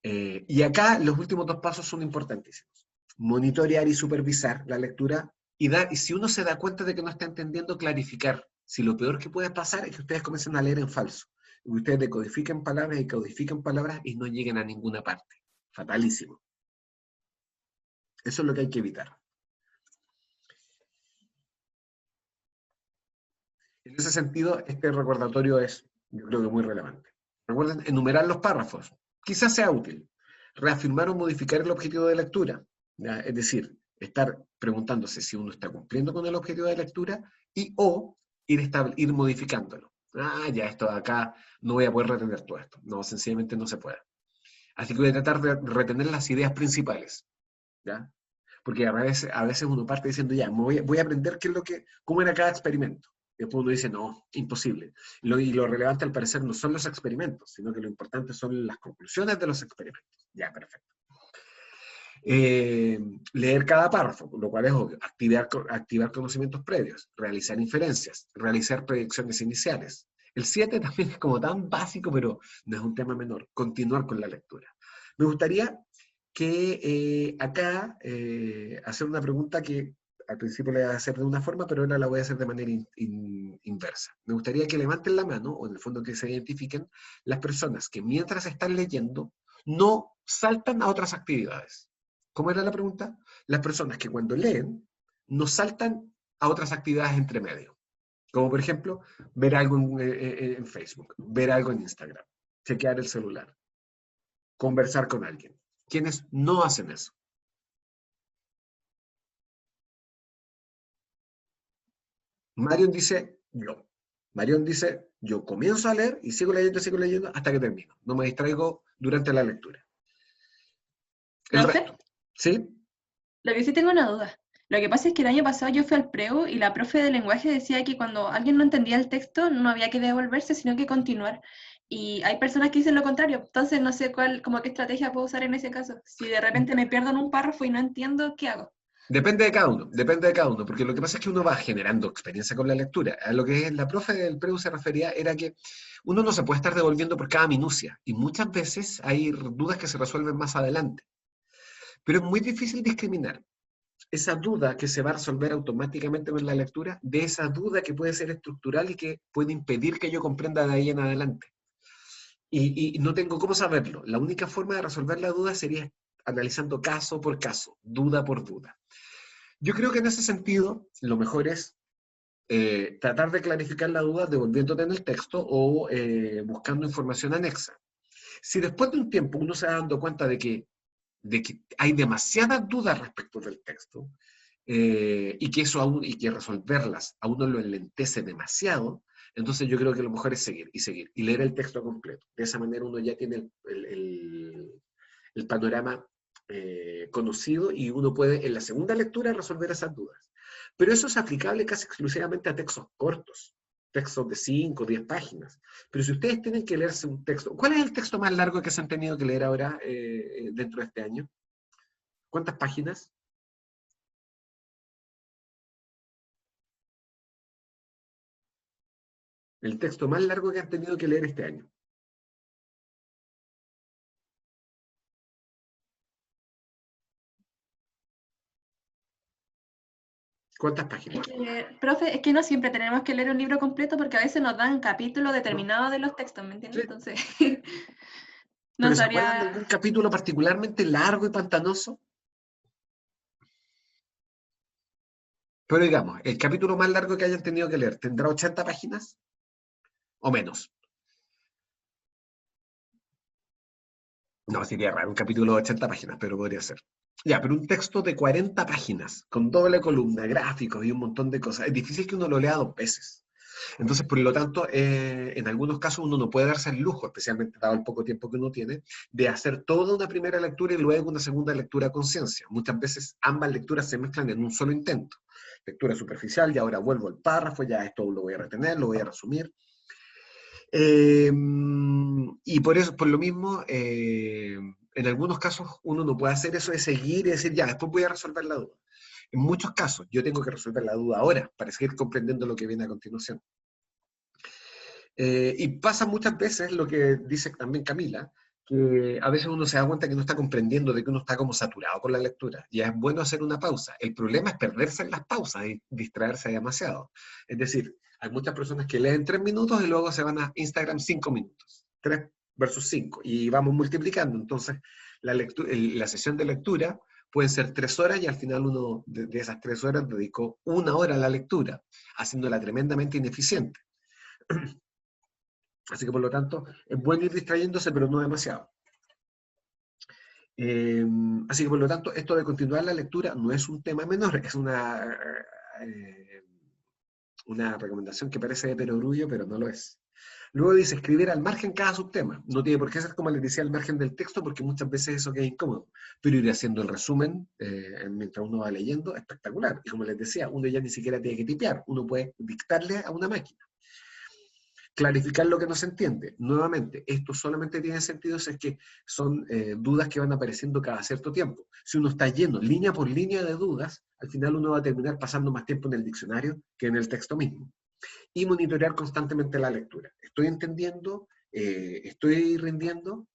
Y acá los últimos dos pasos son importantísimos: monitorear y supervisar la lectura, y si uno se da cuenta de que no está entendiendo, clarificar. Si lo peor que puede pasar es que ustedes comiencen a leer en falso, y ustedes decodifiquen palabras y codifiquen palabras y no lleguen a ninguna parte. Fatalísimo. Eso es lo que hay que evitar. En ese sentido, este recordatorio es, yo creo que muy relevante. Recuerden enumerar los párrafos. Quizás sea útil. Reafirmar o modificar el objetivo de lectura. ¿Ya? Es decir, estar preguntándose si uno está cumpliendo con el objetivo de lectura o ir modificándolo. Ya esto de acá no voy a poder retener todo esto. No, sencillamente no se puede. Así que voy a tratar de retener las ideas principales. ¿Ya? Porque a veces uno parte diciendo, ya, voy a aprender cómo era cada experimento. Y después uno dice, no, imposible. Y lo relevante al parecer no son los experimentos, sino que lo importante son las conclusiones de los experimentos. Ya, perfecto. Leer cada párrafo, lo cual es obvio. Activar conocimientos previos, realizar inferencias, realizar predicciones iniciales. El 7 también es como tan básico, pero no es un tema menor. Continuar con la lectura. Me gustaría que acá hacer una pregunta que al principio le voy a hacer de una forma, pero ahora la voy a hacer de manera inversa. Me gustaría que levanten la mano, o en el fondo que se identifiquen, las personas que mientras están leyendo no saltan a otras actividades. ¿Cómo era la pregunta? Las personas que cuando leen no saltan a otras actividades entre medio. Como por ejemplo, ver algo en Facebook, ver algo en Instagram, chequear el celular, conversar con alguien. ¿Quiénes no hacen eso? Marion dice, yo. Marion dice, yo comienzo a leer y sigo leyendo hasta que termino. No me distraigo durante la lectura. El ¿Profe? resto, ¿sí? Lo que sí tengo una duda. Lo que pasa es que el año pasado yo fui al preu y la profe de lenguaje decía que cuando alguien no entendía el texto no había que devolverse, sino que continuar. Y hay personas que dicen lo contrario. Entonces no sé como qué estrategia puedo usar en ese caso. Si de repente me pierdo en un párrafo y no entiendo, ¿qué hago? Depende de cada uno, porque lo que pasa es que uno va generando experiencia con la lectura. A lo que la profe del preu se refería era que uno no se puede estar devolviendo por cada minucia, y muchas veces hay dudas que se resuelven más adelante. Pero es muy difícil discriminar esa duda que se va a resolver automáticamente con la lectura de esa duda que puede ser estructural y que puede impedir que yo comprenda de ahí en adelante. Y no tengo cómo saberlo. La única forma de resolver la duda sería analizando caso por caso, duda por duda. Yo creo que en ese sentido, lo mejor es tratar de clarificar la duda devolviéndote en el texto o buscando información anexa. Si después de un tiempo uno se va dando cuenta de que hay demasiadas dudas respecto del texto y que y que resolverlas a uno lo enlentece demasiado, entonces yo creo que lo mejor es seguir y leer el texto completo. De esa manera uno ya tiene el panorama conocido y uno puede en la segunda lectura resolver esas dudas. Pero eso es aplicable casi exclusivamente a textos cortos, textos de 5 o 10 páginas. Pero si ustedes tienen que leerse un texto, ¿cuál es el texto más largo que se han tenido que leer ahora dentro de este año? ¿Cuántas páginas? El texto más largo que han tenido que leer este año. ¿Cuántas páginas? Profe, es que no siempre tenemos que leer un libro completo porque a veces nos dan capítulos ¿No? determinados de los textos, ¿me Sí. entiendes? Entonces, no ¿Pero se acuerdan de sabría... algún capítulo particularmente largo y pantanoso? Pero digamos, el capítulo más largo que hayan tenido que leer, ¿tendrá 80 páginas? ¿O menos? No, sería raro un capítulo de 80 páginas, pero podría ser. Ya, pero un texto de 40 páginas, con doble columna, gráficos y un montón de cosas, es difícil que uno lo lea 2 veces. Entonces, por lo tanto, en algunos casos uno no puede darse el lujo, especialmente dado el poco tiempo que uno tiene, de hacer toda una primera lectura y luego una segunda lectura a conciencia. Muchas veces ambas lecturas se mezclan en un solo intento. Lectura superficial, y ahora vuelvo al párrafo, ya esto lo voy a retener, lo voy a resumir. Y por eso, por lo mismo, en algunos casos uno no puede hacer eso de seguir y decir, ya, después voy a resolver la duda. En muchos casos, yo tengo que resolver la duda ahora para seguir comprendiendo lo que viene a continuación. Y pasa muchas veces lo que dice también Camila, que a veces uno se da cuenta que no está comprendiendo, de que uno está como saturado con la lectura. Y es bueno hacer una pausa. El problema es perderse en las pausas y distraerse demasiado. Es decir, hay muchas personas que leen 3 minutos y luego se van a Instagram 5 minutos. 3 versus 5. Y vamos multiplicando. Entonces, la sesión de lectura pueden ser 3 horas y al final uno de esas 3 horas dedicó 1 hora a la lectura, haciéndola tremendamente ineficiente. Así que por lo tanto, es bueno ir distrayéndose, pero no demasiado. Así que por lo tanto, esto de continuar la lectura no es un tema menor, es una recomendación que parece de perogrullo, pero no lo es. Luego dice escribir al margen cada subtema. No tiene por qué ser, como les decía, al margen del texto, porque muchas veces eso queda incómodo. Pero ir haciendo el resumen mientras uno va leyendo, espectacular. Y como les decía, uno ya ni siquiera tiene que tipear, uno puede dictarle a una máquina. clarificar lo que no se entiende. Nuevamente, esto solamente tiene sentido si es que son dudas que van apareciendo cada cierto tiempo. Si uno está lleno, línea por línea de dudas, al final uno va a terminar pasando más tiempo en el diccionario que en el texto mismo. Y monitorear constantemente la lectura. ¿Estoy entendiendo? ¿Estoy rindiendo?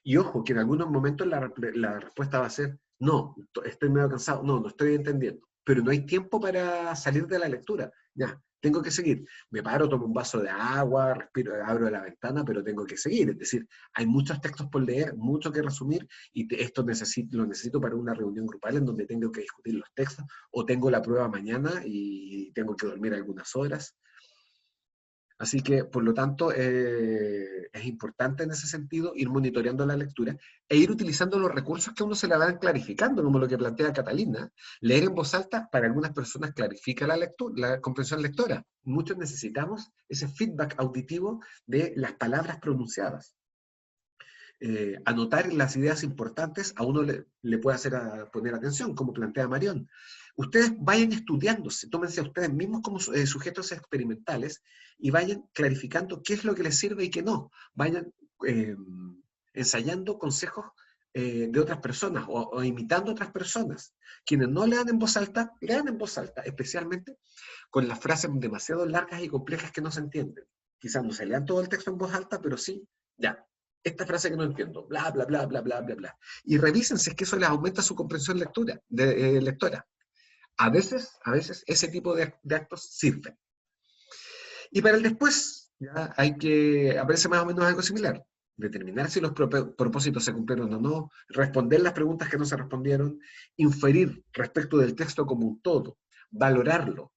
Y ojo, que en algunos momentos la respuesta va a ser, no, estoy medio cansado, no estoy entendiendo. Pero no hay tiempo para salir de la lectura. Ya, tengo que seguir. Me paro, tomo un vaso de agua, respiro, abro la ventana, pero tengo que seguir. Es decir, hay muchos textos por leer, mucho que resumir, y esto lo necesito para una reunión grupal en donde tengo que discutir los textos, o tengo la prueba mañana y tengo que dormir algunas horas. Así que, por lo tanto, es importante en ese sentido ir monitoreando la lectura e ir utilizando los recursos que a uno se le van clarificando, como lo que plantea Catalina. Leer en voz alta para algunas personas clarifica la lectura, la comprensión lectora. Muchos necesitamos ese feedback auditivo de las palabras pronunciadas. Anotar las ideas importantes a uno le puede hacer poner atención, como plantea Marión. Ustedes vayan estudiándose, tómense a ustedes mismos como sujetos experimentales y vayan clarificando qué es lo que les sirve y qué no. Vayan ensayando consejos de otras personas o imitando a otras personas. Quienes no lean en voz alta, especialmente con las frases demasiado largas y complejas que no se entienden. Quizás no se lean todo el texto en voz alta, pero sí, ya, esta frase que no entiendo, bla, bla, bla, bla, bla, bla, bla. Y revisen si es que eso les aumenta su comprensión lectora. A veces ese tipo de actos sirven. Y para el después, ya aparece más o menos algo similar. Determinar si los propósitos se cumplieron o no, responder las preguntas que no se respondieron, inferir respecto del texto como un todo, valorarlo.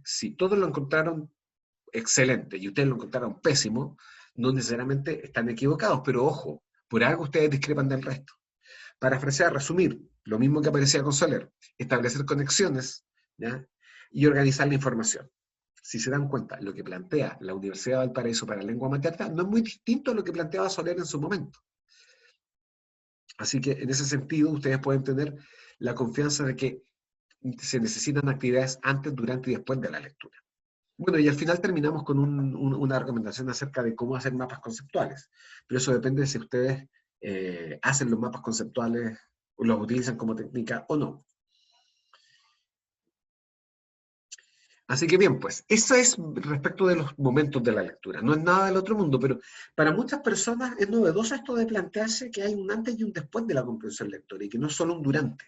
Si todos lo encontraron excelente y ustedes lo encontraron pésimo, no necesariamente están equivocados, pero ojo, por algo ustedes discrepan del resto. Parafrasear, resumir, lo mismo que aparecía con Soler, establecer conexiones, ¿ya? Y organizar la información. Si se dan cuenta, lo que plantea la Universidad de Valparaíso para lengua materna no es muy distinto a lo que planteaba Soler en su momento. Así que en ese sentido ustedes pueden tener la confianza de que se necesitan actividades antes, durante y después de la lectura. Bueno, y al final terminamos con una recomendación acerca de cómo hacer mapas conceptuales. Pero eso depende de si ustedes hacen los mapas conceptuales o los utilizan como técnica o no. Así que bien, pues, eso es respecto de los momentos de la lectura. No es nada del otro mundo, pero para muchas personas es novedoso esto de plantearse que hay un antes y un después de la comprensión lectora y que no es solo un durante.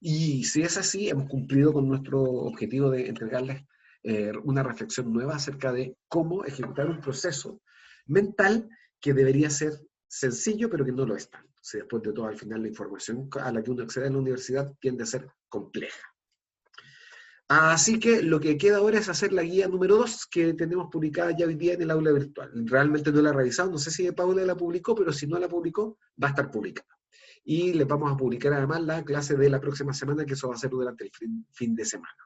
Y si es así, hemos cumplido con nuestro objetivo de entregarles una reflexión nueva acerca de cómo ejecutar un proceso mental que debería ser sencillo, pero que no lo es tanto. Si después de todo, al final, la información a la que uno accede en la universidad tiende a ser compleja. Así que lo que queda ahora es hacer la guía número 2 que tenemos publicada ya hoy día en el aula virtual. Realmente no la he revisado, no sé si Paula la publicó, pero si no la publicó, va a estar publicada. Y les vamos a publicar además la clase de la próxima semana, que eso va a ser durante el fin de semana.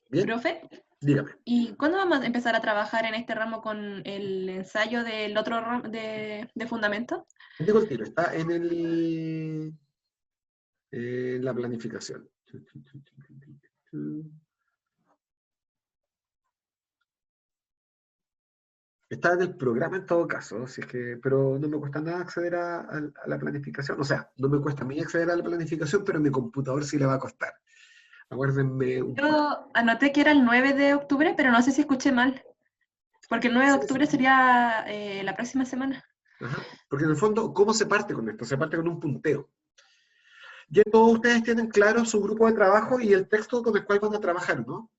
¿Bien? ¿Profe? Dígame. ¿Y cuándo vamos a empezar a trabajar en este ramo con el ensayo del otro ramo de fundamento? Digo el tiro, está en la planificación. Está en el programa en todo caso, si es que, pero no me cuesta nada acceder a la planificación. O sea, no me cuesta a mí acceder a la planificación, pero a mi computador sí le va a costar. Acuérdenme un poco. Yo anoté que era el 9 de octubre, pero no sé si escuché mal. Porque el 9 de octubre sería la próxima semana. Ajá. Porque en el fondo, ¿cómo se parte con esto? Se parte con un punteo. Ya todos ustedes tienen claro su grupo de trabajo y el texto con el cual van a trabajar, ¿no?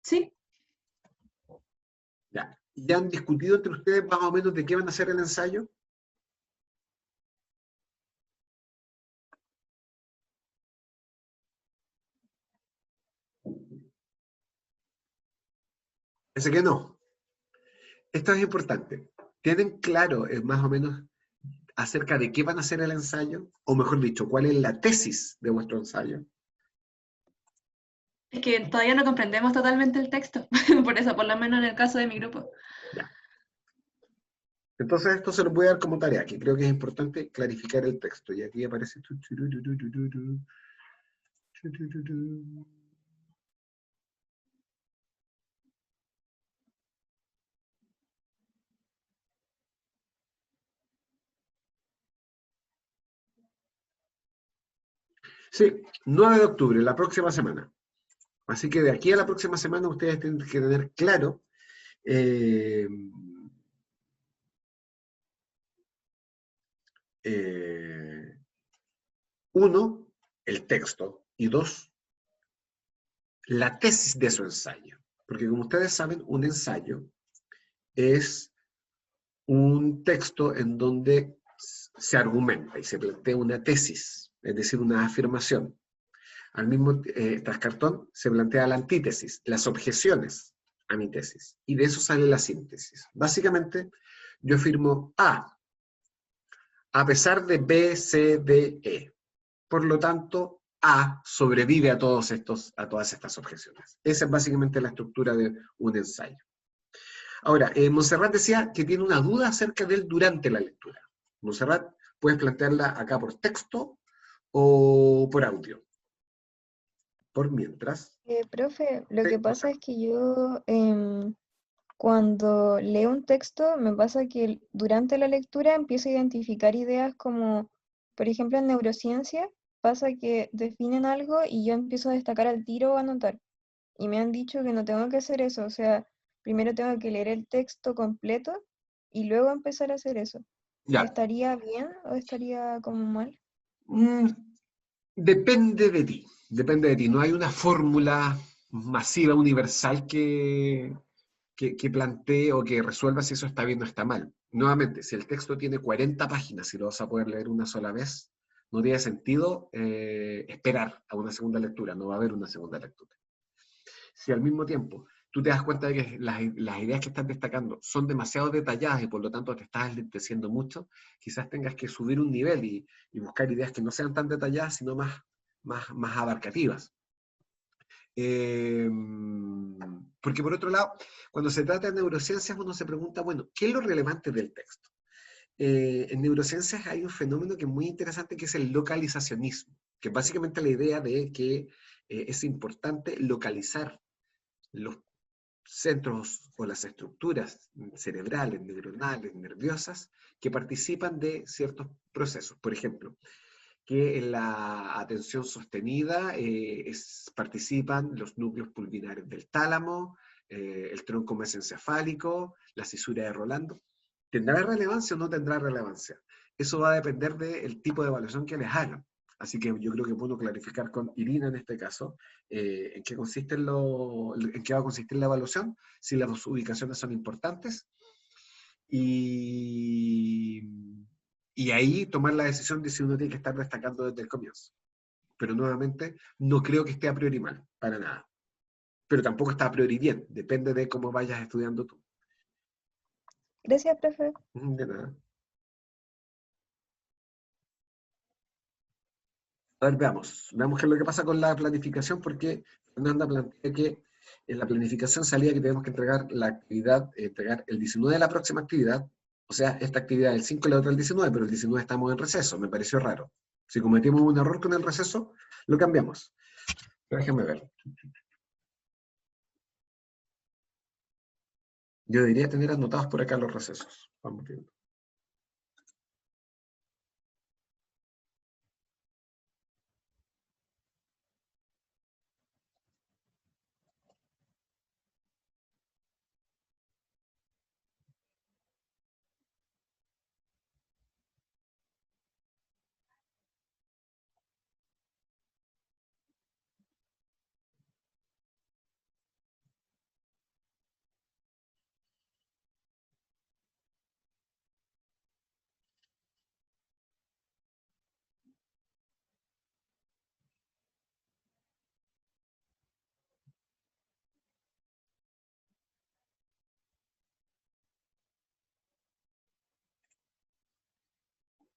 Sí. Ya. ¿Ya han discutido entre ustedes más o menos de qué van a hacer el ensayo? Ese que no. Esto es importante. ¿Tienen claro más o menos acerca de qué van a hacer el ensayo? O mejor dicho, ¿cuál es la tesis de vuestro ensayo? Es que todavía no comprendemos totalmente el texto. Por eso, por lo menos en el caso de mi grupo. Ya. Entonces esto se lo voy a dar como tarea, que creo que es importante clarificar el texto. Y aquí aparece... Sí, 9 de octubre, la próxima semana. Así que de aquí a la próxima semana ustedes tienen que tener claro eh, eh, uno, el texto, y dos, la tesis de su ensayo. Porque como ustedes saben, un ensayo es un texto en donde se argumenta y se plantea una tesis, es decir, una afirmación. Al mismo tras cartón se plantea la antítesis, las objeciones a mi tesis, y de eso sale la síntesis. Básicamente, yo afirmo a pesar de B, C, D, E. Por lo tanto, A sobrevive a todas estas objeciones. Esa es básicamente la estructura de un ensayo. Ahora, Montserrat decía que tiene una duda acerca de él durante la lectura. Montserrat, puedes plantearla acá por texto o por audio. Por mientras. Profe, lo Sí, que pasa Montserrat. es que yo cuando leo un texto me pasa que durante la lectura empiezo a identificar ideas como, por ejemplo, en neurociencia pasa que definen algo y yo empiezo a destacar al tiro o a anotar. Y me han dicho que no tengo que hacer eso, o sea, primero tengo que leer el texto completo y luego empezar a hacer eso. Ya. ¿Estaría bien o estaría como mal? Mm, depende de ti. Depende de ti. No hay una fórmula masiva, universal que plantee o que resuelva si eso está bien o está mal. Nuevamente, si el texto tiene 40 páginas y lo vas a poder leer una sola vez, no tiene sentido esperar a una segunda lectura, no va a haber una segunda lectura. Si al mismo tiempo tú te das cuenta de que las ideas que estás destacando son demasiado detalladas y por lo tanto te estás enlenteciendo mucho, quizás tengas que subir un nivel y buscar ideas que no sean tan detalladas, sino más abarcativas. Porque por otro lado, cuando se trata de neurociencias, uno se pregunta, bueno, ¿qué es lo relevante del texto? En neurociencias hay un fenómeno que es muy interesante, que es el localizacionismo, que es básicamente la idea de que es importante localizar los centros o las estructuras cerebrales, neuronales, nerviosas, que participan de ciertos procesos. Por ejemplo, que en la atención sostenida participan los núcleos pulvinares del tálamo, el tronco mesencefálico, la cisura de Rolando. ¿Tendrá relevancia o no tendrá relevancia? Eso va a depender del tipo de evaluación que les hagan. Así que yo creo que puedo clarificar con Irina en este caso en qué en qué va a consistir la evaluación, si las ubicaciones son importantes y, y ahí tomar la decisión de si uno tiene que estar destacando desde el comienzo. Pero nuevamente, no creo que esté a priori mal, para nada. Pero tampoco está a priori bien, depende de cómo vayas estudiando tú. Gracias, profe. De nada. A ver, veamos qué es lo que pasa con la planificación, porque Fernanda plantea que en la planificación salía que tenemos que entregar la actividad, entregar el 19 de la próxima actividad, o sea, esta actividad el 5 y la otra el 19, pero el 19 estamos en receso, me pareció raro. Si cometimos un error con el receso, lo cambiamos. Pero déjame ver. Yo debería tener anotados por acá los recesos. Vamos viendo.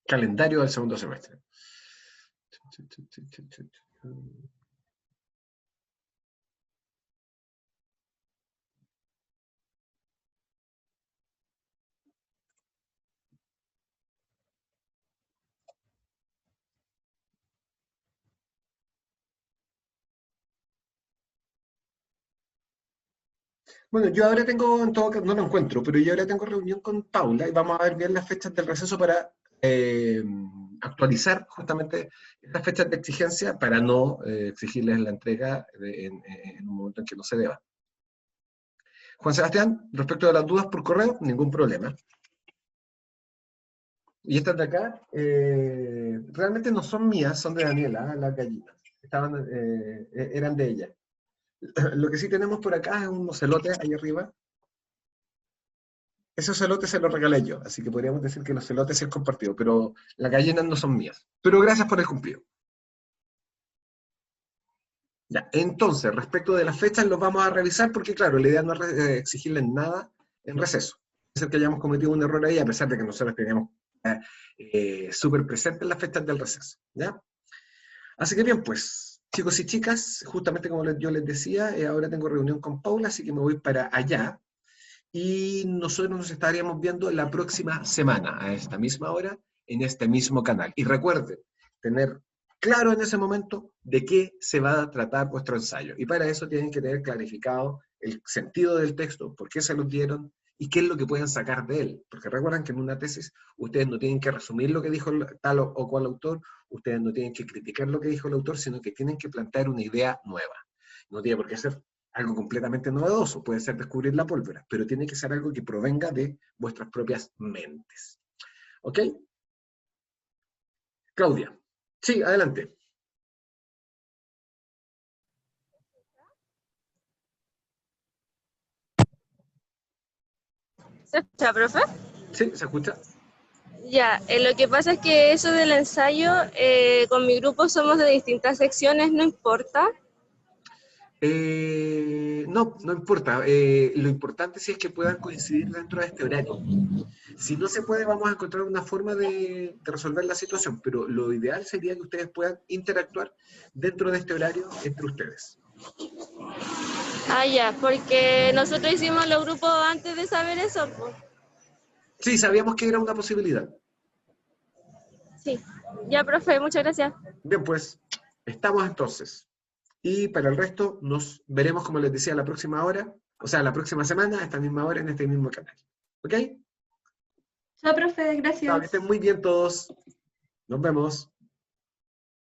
Calendario del segundo semestre. Bueno, yo ahora tengo, en todo caso, no lo encuentro, pero yo ahora tengo reunión con Paula y vamos a ver bien las fechas del receso para actualizar justamente estas fechas de exigencia para no exigirles la entrega en un momento en que no se deba. Juan Sebastián, respecto de las dudas por correo, ningún problema. Y estas de acá, realmente no son mías, son de Daniela, las gallinas. Eran de ella. Lo que sí tenemos por acá es unos celotes ahí arriba. Esos celotes se los regalé yo, así que podríamos decir que los celotes se han compartido, pero las gallinas no son mías. Pero gracias por el cumplido. Ya, entonces, respecto de las fechas, los vamos a revisar porque, claro, la idea no es exigirles nada en receso. Puede ser que hayamos cometido un error ahí, a pesar de que nosotros teníamos súper presentes las fechas del receso, ¿ya? Así que bien, pues, chicos y chicas, justamente como yo les decía, ahora tengo reunión con Paula, así que me voy para allá. Y nosotros nos estaríamos viendo la próxima semana, a esta misma hora, en este mismo canal. Y recuerden, tener claro en ese momento de qué se va a tratar vuestro ensayo. Y para eso tienen que tener clarificado el sentido del texto, por qué se lo dieron y qué es lo que pueden sacar de él. Porque recuerden que en una tesis ustedes no tienen que resumir lo que dijo tal o cual autor, ustedes no tienen que criticar lo que dijo el autor, sino que tienen que plantear una idea nueva. No tiene por qué ser algo completamente novedoso, puede ser descubrir la pólvora, pero tiene que ser algo que provenga de vuestras propias mentes. ¿Ok? Claudia. Sí, adelante. ¿Se escucha, profe? Sí, ¿se escucha? Ya, lo que pasa es que eso del ensayo, con mi grupo somos de distintas secciones, no importa. No, no importa. Lo importante sí es que puedan coincidir dentro de este horario. Si no se puede, vamos a encontrar una forma de resolver la situación, pero lo ideal sería que ustedes puedan interactuar dentro de este horario entre ustedes. Ah, ya, porque nosotros hicimos los grupos antes de saber eso, pues. Sí, sabíamos que era una posibilidad. Sí, ya, profe, muchas gracias. Bien, pues, estamos entonces. Y para el resto, nos veremos, como les decía, la próxima hora, o sea, la próxima semana, a esta misma hora, en este mismo canal. ¿Ok? Chao, profe, Chao, que gracias. estén muy bien todos. Nos vemos.